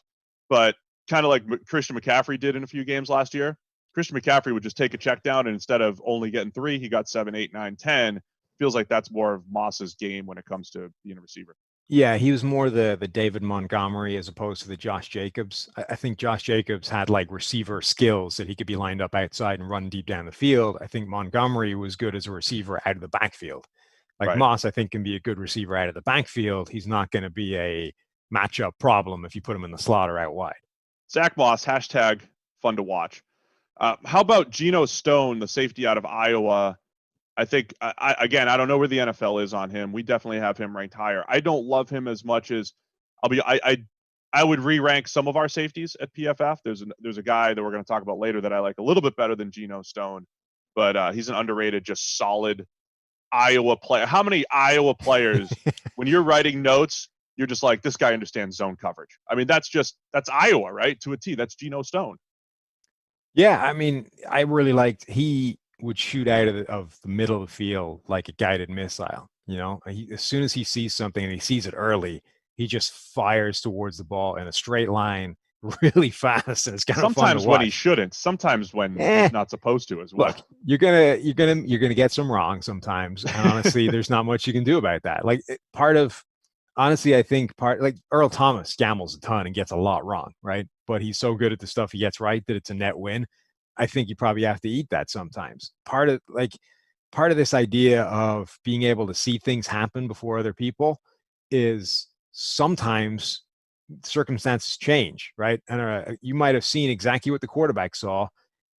but kind of like Christian McCaffrey did in a few games last year. Christian McCaffrey would just take a check down, and instead of only getting 3, he got 7, 8, 9, 10. Feels like that's more of Moss's game when it comes to being a receiver. Yeah, he was more the David Montgomery as opposed to the Josh Jacobs. I think Josh Jacobs had like receiver skills that he could be lined up outside and run deep down the field. I think Montgomery was good as a receiver out of the backfield. Like right. Moss, I think, can be a good receiver out of the backfield. He's not going to be a matchup problem if you put him in the slot or out wide. Zach Moss, hashtag fun to watch. How about Geno Stone, the safety out of Iowa? I think, I don't know where the NFL is on him. We definitely have him ranked higher. I don't love him as much as I would re-rank some of our safeties at PFF. There's a guy that we're going to talk about later that I like a little bit better than Geno Stone, but he's an underrated, just solid Iowa player. How many Iowa players, when you're writing notes, you're just like, this guy understands zone coverage? I mean, that's Iowa, right? To a T. That's Geno Stone. Yeah, I mean, I really liked he would shoot out of the middle of the field like a guided missile. As soon as he sees something and he sees it early, he just fires towards the ball in a straight line really fast, and it's kind of fun to watch. Sometimes when he shouldn't, sometimes when he's not supposed to as well. Look, you're gonna get some wrong sometimes, and honestly, there's not much you can do about that. Like I think like Earl Thomas gambles a ton and gets a lot wrong, right? But he's so good at the stuff he gets right that it's a net win. I think you probably have to eat that sometimes. Part of this idea of being able to see things happen before other people is sometimes circumstances change, right? And you might have seen exactly what the quarterback saw,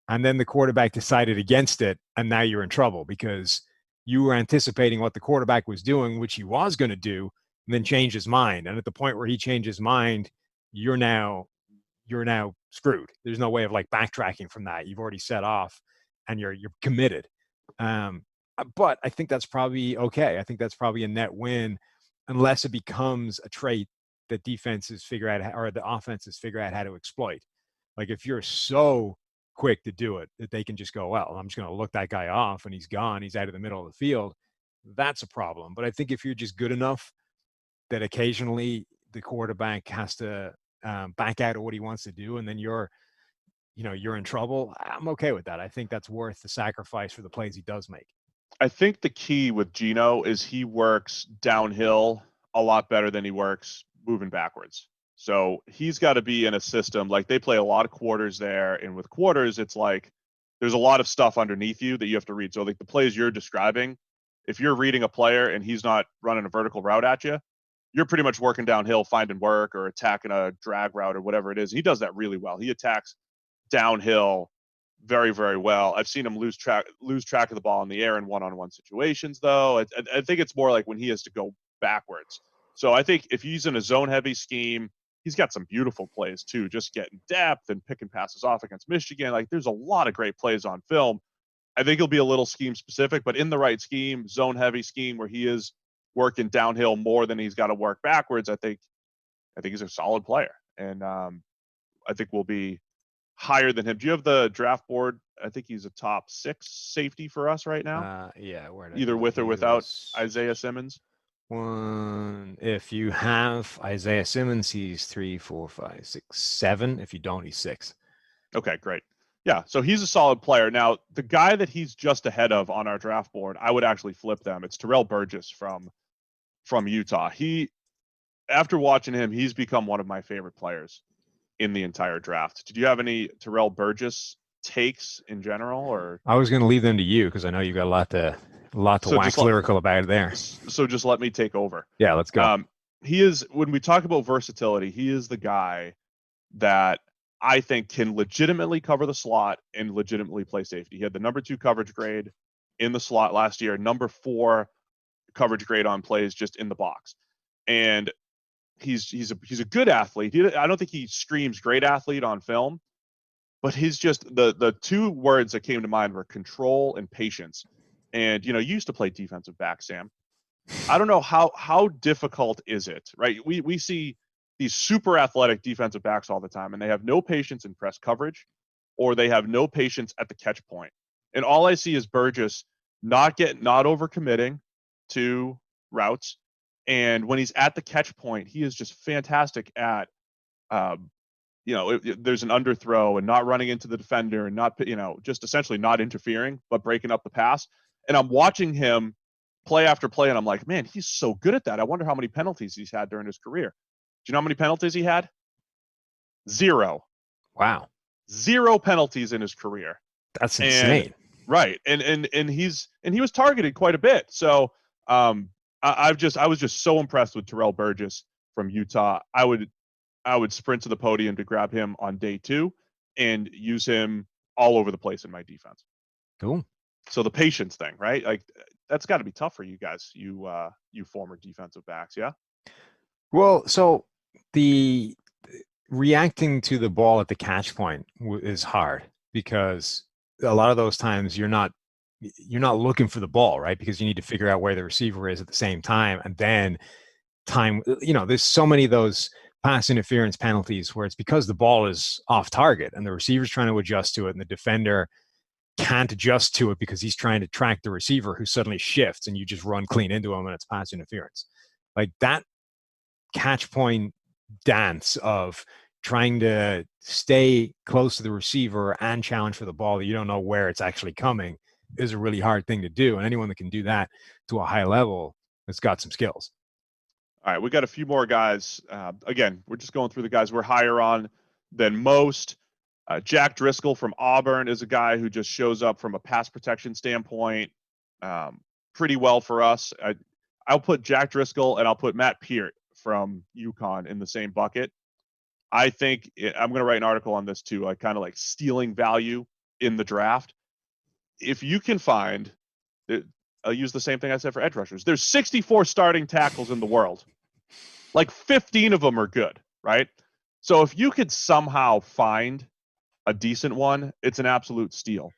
and then the quarterback decided against it, and now you're in trouble because you were anticipating what the quarterback was doing, which he was going to do, and then changed his mind. And at the point where he changed his mind, you're now screwed. There's no way of like backtracking from that. You've already set off, and you're committed. But I think that's probably okay. I think that's probably a net win, unless it becomes a trait that defenses figure out, or the offenses figure out how to exploit. Like if you're so quick to do it that they can just go, well, I'm just going to look that guy off and he's gone. He's out of the middle of the field. That's a problem. But I think if you're just good enough that occasionally the quarterback has to back out of what he wants to do, and then you're in trouble, I'm okay with that. I think that's worth the sacrifice for the plays he does make. I think the key with Geno is he works downhill a lot better than he works moving backwards. So he's got to be in a system, like they play a lot of quarters there. And with quarters, it's like there's a lot of stuff underneath you that you have to read. So like the plays you're describing, if you're reading a player and he's not running a vertical route at you, you're pretty much working downhill, finding work or attacking a drag route or whatever it is. He does that really well. He attacks downhill very, very well. I've seen him lose track of the ball in the air in one-on-one situations, though. I think it's more like when he has to go backwards. So I think if he's in a zone-heavy scheme, he's got some beautiful plays, too, just getting depth and picking passes off against Michigan. Like, there's a lot of great plays on film. I think he'll be a little scheme-specific, but in the right scheme, zone-heavy scheme where he is working downhill more than he's got to work backwards, I think he's a solid player. And I think we'll be higher than him. Do you have the draft board? I think he's a top 6 safety for us right now. Yeah. Either with or without Isaiah Simmons. If you have Isaiah Simmons, he's 3, 4, 5, 6, 7. If you don't, he's 6. Okay, great. Yeah, so he's a solid player. Now, the guy that he's just ahead of on our draft board, I would actually flip them. It's Terrell Burgess from Utah. After watching him, he's become one of my favorite players in the entire draft. Did you have any Terrell Burgess takes in general, or? I was going to leave them to you because I know you got a lot to wax lyrical about it there. So just let me take over. Yeah, let's go. He is, when we talk about versatility, he is the guy that I think can legitimately cover the slot and legitimately play safety. He had the number 2 coverage grade in the slot last year, number 4 coverage grade on plays just in the box. And he's a good athlete. I don't think he screams great athlete on film, but he's just the 2 words that came to mind were control and patience. And you used to play defensive back, Sam. I don't know how difficult is it, right? We see these super athletic defensive backs all the time, and they have no patience in press coverage, or they have no patience at the catch point. And all I see is Burgess not overcommitting to routes. And when he's at the catch point, he is just fantastic at, there's an underthrow and not running into the defender and not, just essentially not interfering, but breaking up the pass. And I'm watching him play after play, and I'm like, man, he's so good at that. I wonder how many penalties he's had during his career. Do you know how many penalties he had? 0. Wow. 0 penalties in his career. That's insane. Right. And he was targeted quite a bit. So I was just so impressed with Terrell Burgess from Utah. I would sprint to the podium to grab him on day 2 and use him all over the place in my defense. Cool. So the patience thing, right? Like that's got to be tough for you guys, you former defensive backs, yeah? Well, so the reacting to the ball at the catch point is hard because a lot of those times you're not looking for the ball, right? Because you need to figure out where the receiver is at the same time. And then there's so many of those pass interference penalties where it's because the ball is off target and the receiver's trying to adjust to it and the defender can't adjust to it because he's trying to track the receiver who suddenly shifts and you just run clean into him and it's pass interference. Like that catch point dance of trying to stay close to the receiver and challenge for the ball that you don't know where it's actually coming is a really hard thing to do. And anyone that can do that to a high level has got some skills. All right, we got a few more guys. Again, we're just going through the guys we're higher on than most. Jack Driscoll from Auburn is a guy who just shows up from a pass protection standpoint pretty well for us. I'll put Jack Driscoll and I'll put Matt Peart from UConn in the same bucket. I think I'm going to write an article on this too. I kind of like stealing value in the draft. If you can find, I'll use the same thing I said for edge rushers. There's 64 starting tackles in the world. Like 15 of them are good, right? So if you could somehow find a decent one, it's an absolute steal.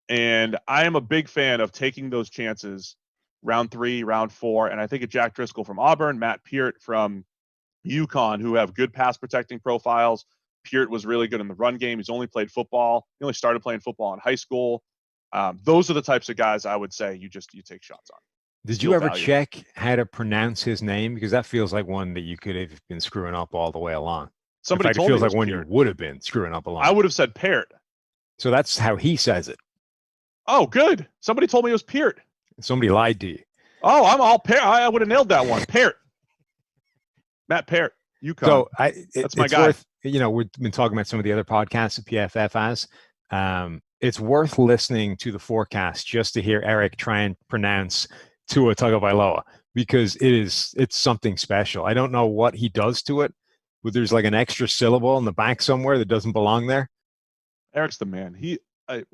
And I am a big fan of taking those chances round 3, round 4. And I think of Jack Driscoll from Auburn, Matt Peart from UConn, who have good pass protecting profiles. Peart was really good in the run game. He's only played football. He only started playing football in high school. Those are the types of guys I would say you take shots on. Did you ever check how to pronounce his name? Because that feels like one that you could have been screwing up all the way along. Somebody in fact, told it feels me like one you would have been screwing up along. I would have said Peart. So that's how he says it. Oh, good. Somebody told me it was Peart. Somebody lied to you. Oh, I'm all Peart. I would have nailed that one. Peart. Matt Peart. UConn. So that's my it's guy. Worth, we've been talking about some of the other podcasts that PFF has. It's worth listening to the forecast just to hear Eric try and pronounce Tua Tagovailoa, because it's something special. I don't know what he does to it, but there's like an extra syllable in the back somewhere that doesn't belong there. Eric's the man.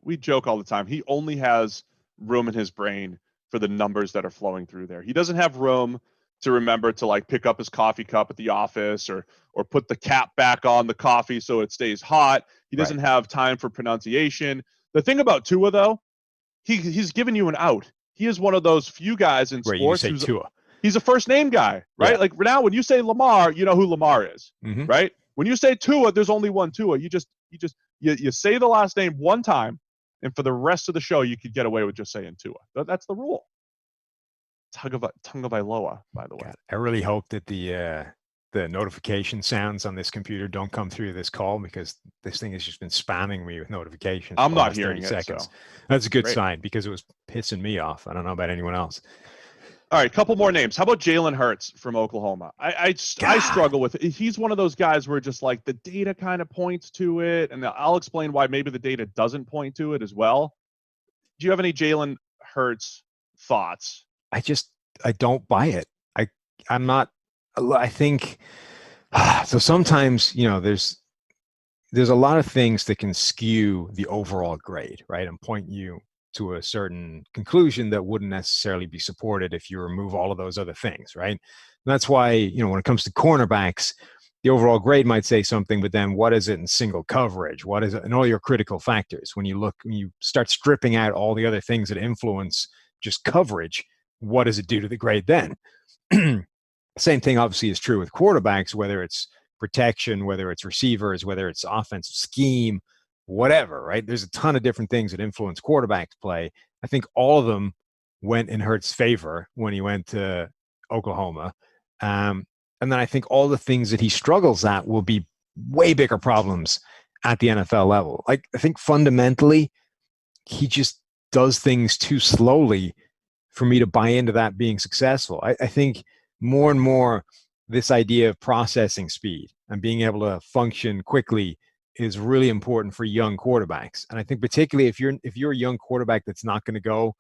We joke all the time. He only has room in his brain for the numbers that are flowing through there. He doesn't have room to remember to like pick up his coffee cup at the office or put the cap back on the coffee so it stays hot. He doesn't have time for pronunciation. The thing about Tua, though, he's given you an out. He is one of those few guys in sports who's Tua. He's a first name guy, right? Yeah. Like now, when you say Lamar, you know who Lamar is, right? When you say Tua, there's only one Tua. You say the last name one time, and for the rest of the show, you could get away with just saying Tua. That's the rule. Tagovailoa, by the way. God, I really hope that the notification sounds on this computer don't come through this call, because this thing has just been spamming me with notifications. I'm not hearing 30 it. seconds. So. That's a good sign, because it was pissing me off. I don't know about anyone else. All right, couple more names. How about Jalen Hurts from Oklahoma? I struggle with it. He's one of those guys where just like the data kind of points to it, and I'll explain why maybe the data doesn't point to it as well. Do you have any Jalen Hurts thoughts? I don't buy it. I'm not. I think so. Sometimes there's a lot of things that can skew the overall grade, right, and point you to a certain conclusion that wouldn't necessarily be supported if you remove all of those other things, right? And that's why, when it comes to cornerbacks, the overall grade might say something, but then what is it in single coverage? What is it in all your critical factors? When you start stripping out all the other things that influence just coverage, what does it do to the grade then? Same thing obviously is true with quarterbacks, whether it's protection, whether it's receivers, whether it's offensive scheme, whatever, right? There's a ton of different things that influence quarterbacks play. I think all of them went in Hurts' favor when he went to Oklahoma. And then I think all the things that he struggles at will be way bigger problems at the NFL level. Like, I think fundamentally, he just does things too slowly for me to buy into that being successful. I think more and more this idea of processing speed and being able to function quickly is really important for young quarterbacks. And I think particularly if you're a young quarterback that's not going to go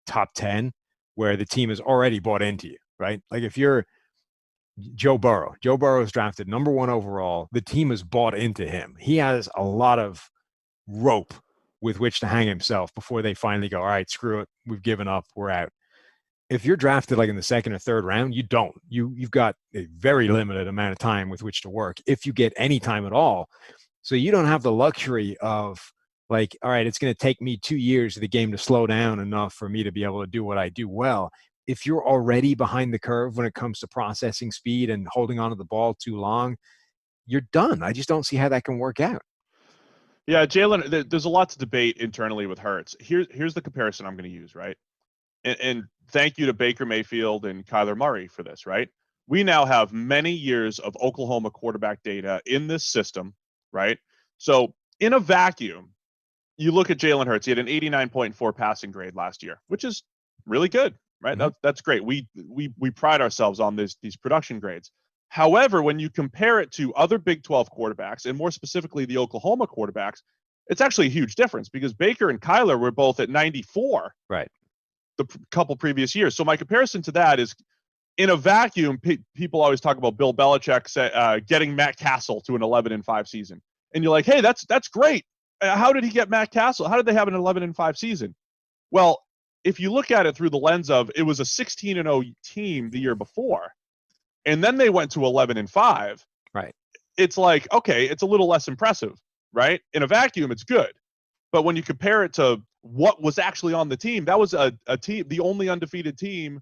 top 10, where the team has already bought into you, right? Like if you're Joe Burrow is drafted number 1 overall. The team has bought into him. He has a lot of rope with which to hang himself before they finally go, all right, screw it. We've given up. We're out. If you're drafted like in the 2nd or 3rd round, you don't. You've got a very limited amount of time with which to work, if you get any time at all. So you don't have the luxury of like, all right, it's going to take me 2 years of the game to slow down enough for me to be able to do what I do well. If you're already behind the curve when it comes to processing speed and holding onto the ball too long, you're done. I just don't see how that can work out. Yeah, Jalen, there's a lot to debate internally with Hurts. Here's the comparison I'm going to use, right? And thank you to Baker Mayfield and Kyler Murray for this, right? We now have many years of Oklahoma quarterback data in this system, right? So in a vacuum, you look at Jalen Hurts. He had an 89.4 passing grade last year, which is really good, right? Mm-hmm. That's great. We pride ourselves on these production grades. However, when you compare it to other Big 12 quarterbacks, and more specifically the Oklahoma quarterbacks, it's actually a huge difference because Baker and Kyler were both at 94 right the couple previous years. So my comparison to that is, in a vacuum, people always talk about Bill Belichick getting Matt Castle to an 11-5 season. And you're like, hey, that's great. How did he get Matt Castle? How did they have an 11-5 season? Well, if you look at it through the lens of it was a 16-0 team the year before, and then they went to 11-5. Right. It's like, okay, it's a little less impressive, right? In a vacuum, it's good. But when you compare it to what was actually on the team, that was a team, the only undefeated team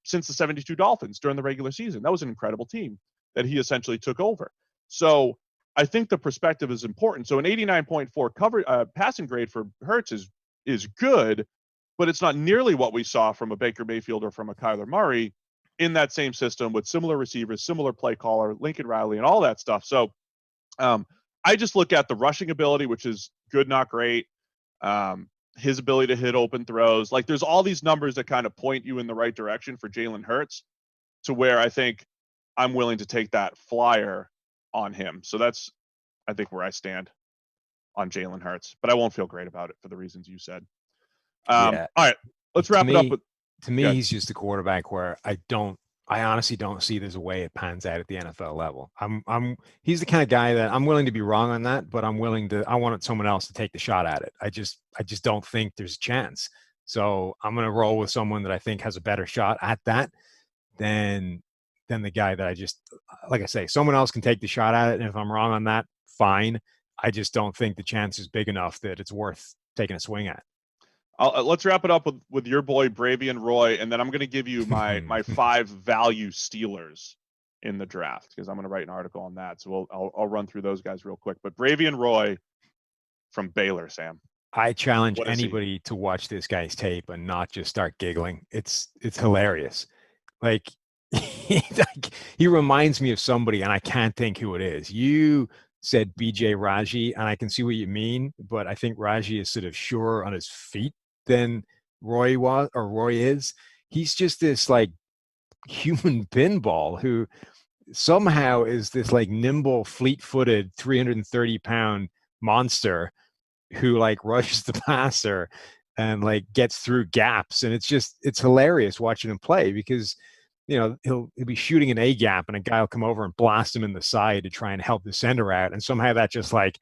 since the 72 Dolphins during the regular season. That was an incredible team that he essentially took over. So I think the perspective is important. So an 89.4 passing grade for Hurts is good, but it's not nearly what we saw from a Baker Mayfield or from a Kyler Murray in that same system with similar receivers, similar play caller, Lincoln Riley, and all that stuff. So I just look at the rushing ability, which is good, not great. His ability to hit open throws. Like, there's all these numbers that kind of point you in the right direction for Jalen Hurts to where I think I'm willing to take that flyer on him. So that's, I think, where I stand on Jalen Hurts. But I won't feel great about it for the reasons you said. All right, let's wrap it up. To me, he's just a quarterback where I honestly don't see there's a way it pans out at the NFL level. He's the kind of guy that I'm willing to be wrong on that, but I wanted someone else to take the shot at it. I just don't think there's a chance. So I'm going to roll with someone that I think has a better shot at that than the guy that like I say, someone else can take the shot at it. And if I'm wrong on that, fine. I just don't think the chance is big enough that it's worth taking a swing at. Let's wrap it up with your boy Bravion Roy, and then I'm going to give you my 5 value stealers in the draft because I'm going to write an article on that. So I'll run through those guys real quick. But Bravion Roy from Baylor, Sam. I challenge anybody to watch this guy's tape and not just start giggling. It's hilarious. Like he reminds me of somebody, and I can't think who it is. You said BJ Raji, and I can see what you mean, but I think Raji is sort of surer on his feet than Roy is. He's just this like human pinball who somehow is this like nimble, fleet-footed, 330-pound monster who like rushes the passer and like gets through gaps. And it's hilarious watching him play because, you know, he'll be shooting an A gap and a guy will come over and blast him in the side to try and help the center out. And somehow that just like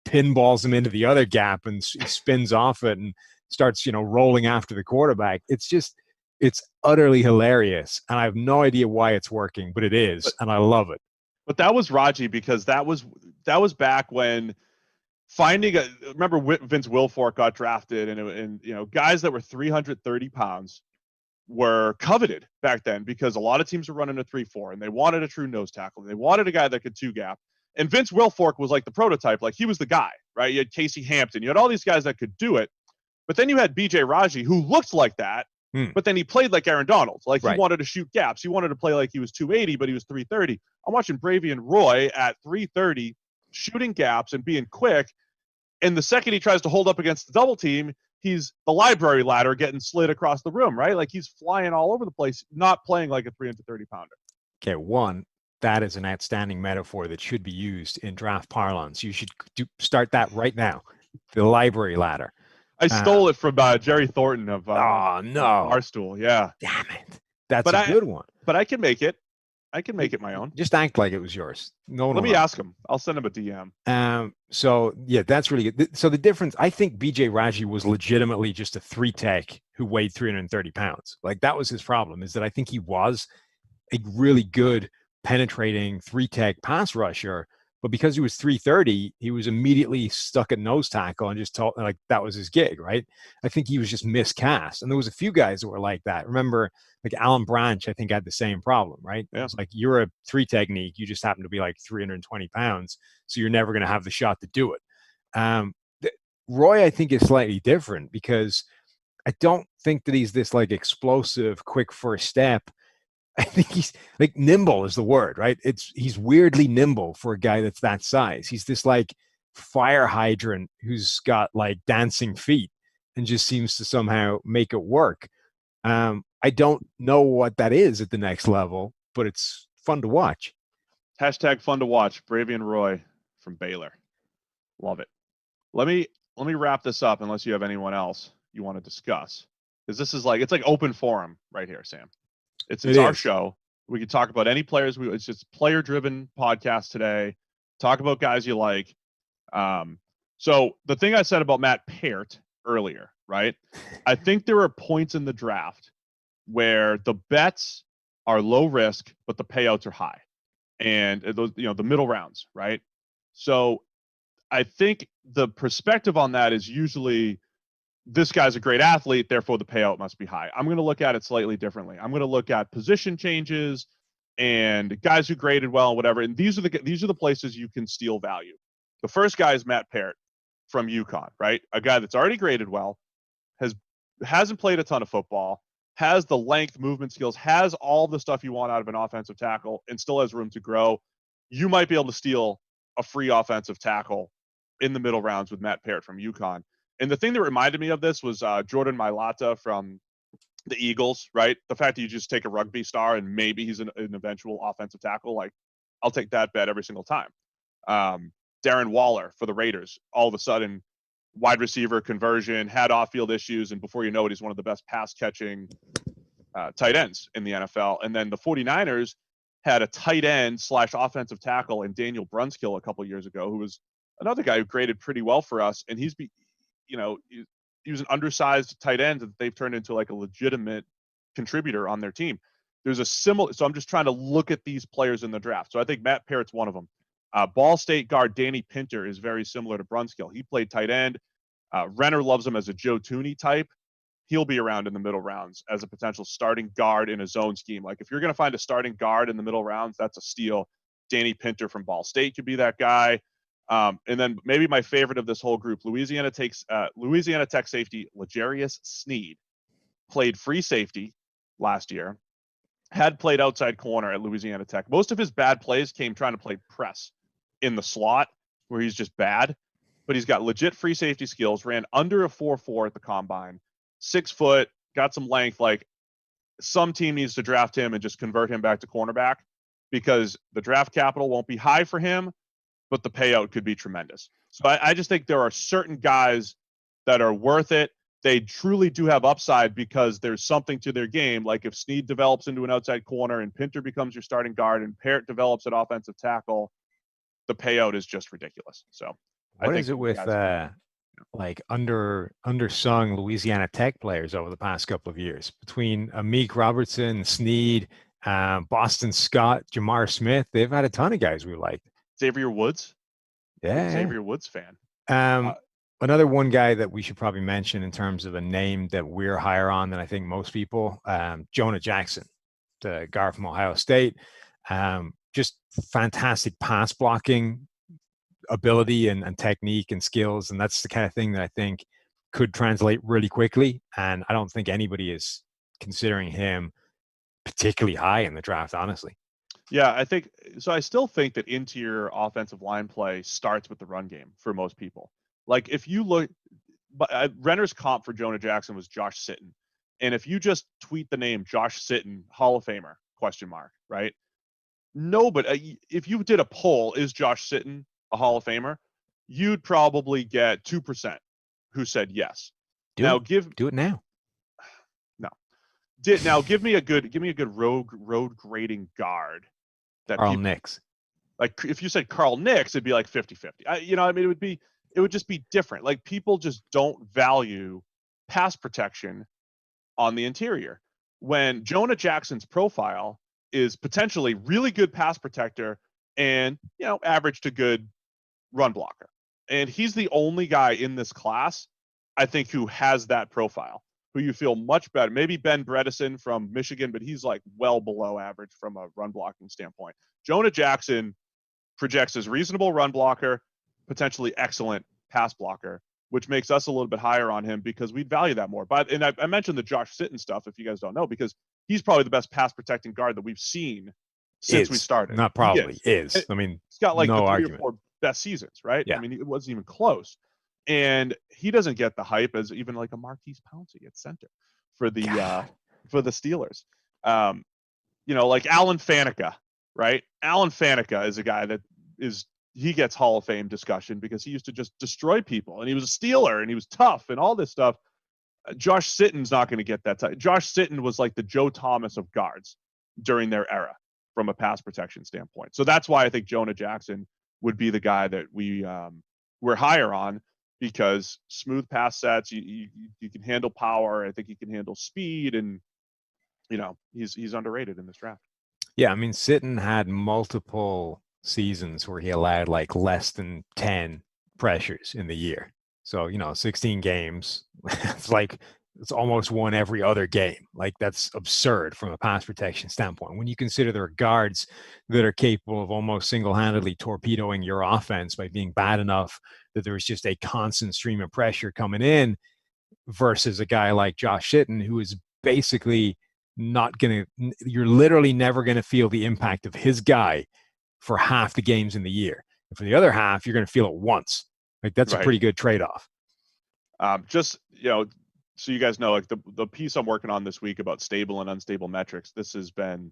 pinballs him into the other gap and he spins off it and starts, you know, rolling after the quarterback. It's utterly hilarious. And I have no idea why it's working, but it is. And I love it. But that was Raji because that was back when remember Vince Wilfork got drafted and you know, guys that were 330 pounds were coveted back then because a lot of teams were running a 3-4 and they wanted a true nose tackle. They wanted a guy that could 2-gap. And Vince Wilfork was like the prototype. Like, he was the guy, right? You had Casey Hampton. You had all these guys that could do it. But then you had BJ Raji, who looked like that, but then he played like Aaron Donald. Like, he wanted to shoot gaps. He wanted to play like he was 280, but he was 330. I'm watching Bravion Roy at 330, shooting gaps and being quick. And the second he tries to hold up against the double team, he's the library ladder getting slid across the room, right? Like, he's flying all over the place, not playing like a 330-pounder. Okay, that is an outstanding metaphor that should be used in draft parlance. You should start that right now. The library ladder. I stole it from Jerry Thornton of Barstool. Yeah. Damn it. That's a good one. But I can make it. I can make it my own. Just act like it was yours. No one. Let me ask him. I'll send him a DM. So yeah, that's really good. So the difference, I think BJ Raji was legitimately just a 3-tech who weighed 330 pounds. Like, that was his problem, is that I think he was a really good penetrating 3-tech pass rusher, but because he was 330, he was immediately stuck at nose tackle and just told, like, that was his gig, right? I think he was just miscast. And there was a few guys that were like that. Remember, like Alan Branch, I think, had the same problem, right? Yeah. It's like, you're a 3 technique, you just happen to be like 320 pounds, so you're never going to have the shot to do it. Roy, I think, is slightly different because I don't think that he's this like explosive, quick first step. I think he's like nimble is the word, right? He's weirdly nimble for a guy that's that size. He's this like fire hydrant who's got like dancing feet and just seems to somehow make it work. I don't know what that is at the next level, but it's fun to watch. Hashtag fun to watch. Bravion Roy from Baylor. Love it. Let me wrap this up unless you have anyone else you want to discuss. Because this is like, it's like open forum right here, Sam. It's our show. We can talk about any players. It's just player-driven podcast today. Talk about guys you like. So the thing I said about Matt Peart earlier, right? I think there are points in the draft where the bets are low risk, but the payouts are high. And those, the middle rounds, right? So I think the perspective on that is usually this guy's a great athlete, therefore the payout must be high. I'm going to look at it slightly differently. I'm going to look at position changes and guys who graded well and whatever. And these are the places you can steal value. The first guy is Matt Peart from UConn, right? A guy that's already graded well, hasn't played a ton of football, has the length, movement skills, has all the stuff you want out of an offensive tackle, and still has room to grow. You might be able to steal a free offensive tackle in the middle rounds with Matt Peart from UConn. And the thing that reminded me of this was Jourdan Mulatto from the Eagles, right? The fact that you just take a rugby star and maybe he's an eventual offensive tackle, like I'll take that bet every single time. Darren Waller for the Raiders, all of a sudden wide receiver conversion, had off-field issues, and before you know it, he's one of the best pass-catching tight ends in the NFL. And then the 49ers had a tight end / offensive tackle in Daniel Brunskill a couple years ago, who was another guy who graded pretty well for us, and he was an undersized tight end that they've turned into like a legitimate contributor on their team. There's a similar, so I'm just trying to look at these players in the draft. So I think Matt Peart's one of them. Ball State guard Danny Pinter is very similar to Brunskill. He played tight end. Renner loves him as a Joe Thuney type. He'll be around in the middle rounds as a potential starting guard in a zone scheme. Like if you're going to find a starting guard in the middle rounds, that's a steal. Danny Pinter from Ball State could be that guy. And then maybe my favorite of this whole group, Louisiana Tech safety L'Jarius Sneed, played free safety last year, had played outside corner at Louisiana Tech. Most of his bad plays came trying to play press in the slot where he's just bad, but he's got legit free safety skills, ran under a 4.4 at the combine, 6 foot, got some length. Like some team needs to draft him and just convert him back to cornerback because the draft capital won't be high for him, but the payout could be tremendous. So I just think there are certain guys that are worth it. They truly do have upside because there's something to their game. Like if Sneed develops into an outside corner and Pinter becomes your starting guard and Peart develops at offensive tackle, the payout is just ridiculous. So what is it with like undersung Louisiana Tech players over the past couple of years between Amik Robertson, Sneed, Boston Scott, Jamar Smith? They've had a ton of guys we liked. Xavier Woods. Yeah. Xavier Woods fan. Another one guy that we should probably mention in terms of a name that we're higher on than I think most people, Jonah Jackson, the guard from Ohio State. Just fantastic pass blocking ability and technique and skills. And that's the kind of thing that I think could translate really quickly. And I don't think anybody is considering him particularly high in the draft, honestly. Yeah, I think so. I still think that interior offensive line play starts with the run game for most people. Like if you look, Renner's comp for Jonah Jackson was Josh Sitton. And if you just tweet the name Josh Sitton, Hall of Famer, ? Right? No, but if you did a poll, is Josh Sitton a Hall of Famer? You'd probably get 2% who said yes. Do it now. No. Now give me a good road grading guard. Carl Nix. Like if you said Carl Nix, it'd be like 50-50. It would just be different. Like people just don't value pass protection on the interior. When Jonah Jackson's profile is potentially really good pass protector and, average to good run blocker. And he's the only guy in this class, I think, who has that profile, who you feel much better. Maybe Ben Bredesen from Michigan, but he's like well below average from a run blocking standpoint. Jonah Jackson projects as reasonable run blocker, potentially excellent pass blocker, which makes us a little bit higher on him because we'd value that more. And I mentioned the Josh Sitton stuff, if you guys don't know, because he's probably the best pass protecting guard that we've seen since we started. Not probably, is. I mean, he's got like no the 3 argument. or 4 best seasons, right? Yeah. I mean, it wasn't even close. And he doesn't get the hype as even like a Marquise Pouncey at center for the Steelers. Like Alan Faneca, right? Alan Faneca is a guy that he gets Hall of Fame discussion because he used to just destroy people and he was a Steeler and he was tough and all this stuff. Josh Sitton's not going to get that type. Josh Sitton was like the Joe Thomas of guards during their era from a pass protection standpoint. So that's why I think Jonah Jackson would be the guy that we we're higher on because smooth pass sets, you can handle power. I think he can handle speed, and he's underrated in this draft. Yeah, I mean, Sitton had multiple seasons where he allowed like less than 10 pressures in the year. So, 16 games, it's almost one every other game. Like, that's absurd from a pass protection standpoint. When you consider there are guards that are capable of almost single-handedly torpedoing your offense by being bad enough that there's just a constant stream of pressure coming in, versus a guy like Josh Sitton, who is basically you're literally never going to feel the impact of his guy for half the games in the year. And for the other half, you're going to feel it once. Like, that's a pretty good trade-off. So you guys know, like the piece I'm working on this week about stable and unstable metrics, this has been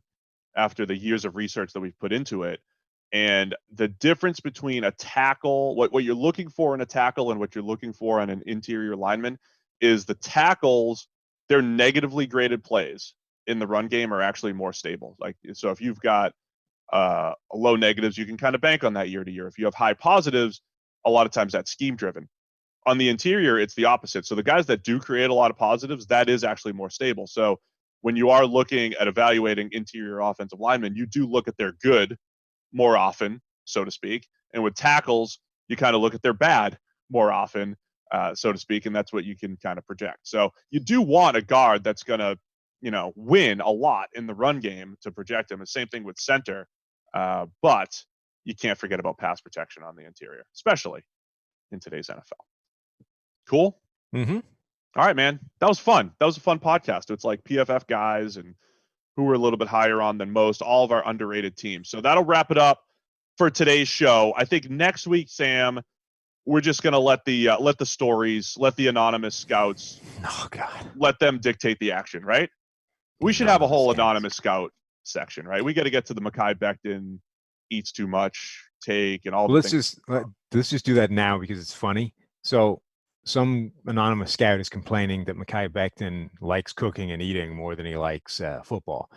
after the years of research that we've put into it. And the difference between a tackle, what you're looking for in a tackle and what you're looking for on an interior lineman is the tackles, they're negatively graded plays in the run game are actually more stable. Like, so if you've got low negatives, you can kind of bank on that year to year. If you have high positives, a lot of times that's scheme driven. On the interior, it's the opposite. So the guys that do create a lot of positives, that is actually more stable. So when you are looking at evaluating interior offensive linemen, you do look at their good more often, so to speak. And with tackles, you kind of look at their bad more often, so to speak. And that's what you can kind of project. So you do want a guard that's going to, win a lot in the run game to project him. The same thing with center. But you can't forget about pass protection on the interior, especially in today's NFL. Cool. Mm-hmm. All right, man. That was fun. That was a fun podcast. It's like PFF guys and who we're a little bit higher on than most, all of our underrated teams. So that'll wrap it up for today's show. I think next week, Sam, we're just going to let the stories, let the anonymous scouts, let them dictate the action, right? We should have a whole anonymous scout section, right? We got to get to the Mekhi Becton eats too much take and all the things. Let's just do that now because it's funny. So some anonymous scout is complaining that Mekhi Becton likes cooking and eating more than he likes football.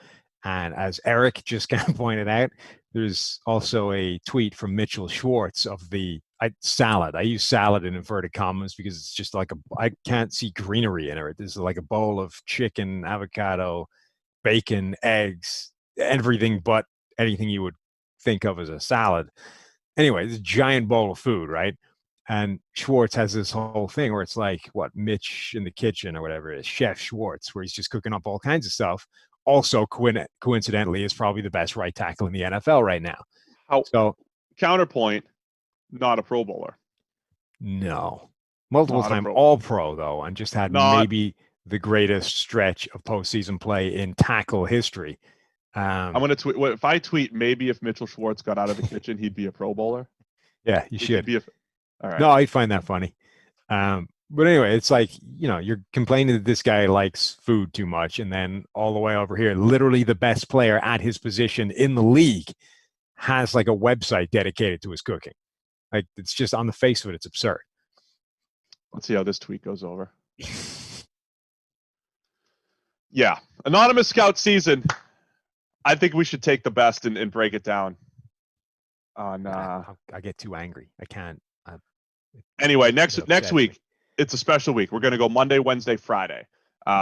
And as Eric just kind of pointed out, there's also a tweet from Mitchell Schwartz of the salad. I use salad in inverted commas because it's just like I can't see greenery in it. This is like a bowl of chicken, avocado, bacon, eggs, everything but anything you would think of as a salad. Anyway, it's a giant bowl of food, right? And Schwartz has this whole thing where it's like, Mitch in the kitchen or whatever it is, Chef Schwartz, where he's just cooking up all kinds of stuff. Also, coincidentally, is probably the best right tackle in the NFL right now. So, counterpoint, not a Pro Bowler. No. Multiple time All-Pro, though, and just had maybe the greatest stretch of postseason play in tackle history. I'm going to tweet. If I tweet, maybe if Mitchell Schwartz got out of the kitchen, he'd be a Pro Bowler. Yeah, you should. All right. No, I'd find that funny. But anyway, it's like, you're complaining that this guy likes food too much. And then all the way over here, literally the best player at his position in the league has like a website dedicated to his cooking. Like, it's just on the face of it. It's absurd. Let's see how this tweet goes over. Yeah. Anonymous Scout season. I think we should take the best and break it down. I get too angry. I can't. Anyway, next week, it's a special week. We're going to go Monday, Wednesday, Friday.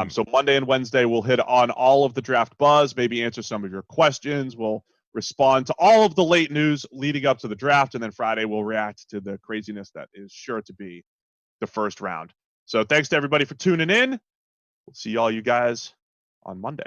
So Monday and Wednesday, we'll hit on all of the draft buzz, maybe answer some of your questions. We'll respond to all of the late news leading up to the draft. And then Friday, we'll react to the craziness that is sure to be the first round. So thanks to everybody for tuning in. We'll see all you guys on Monday.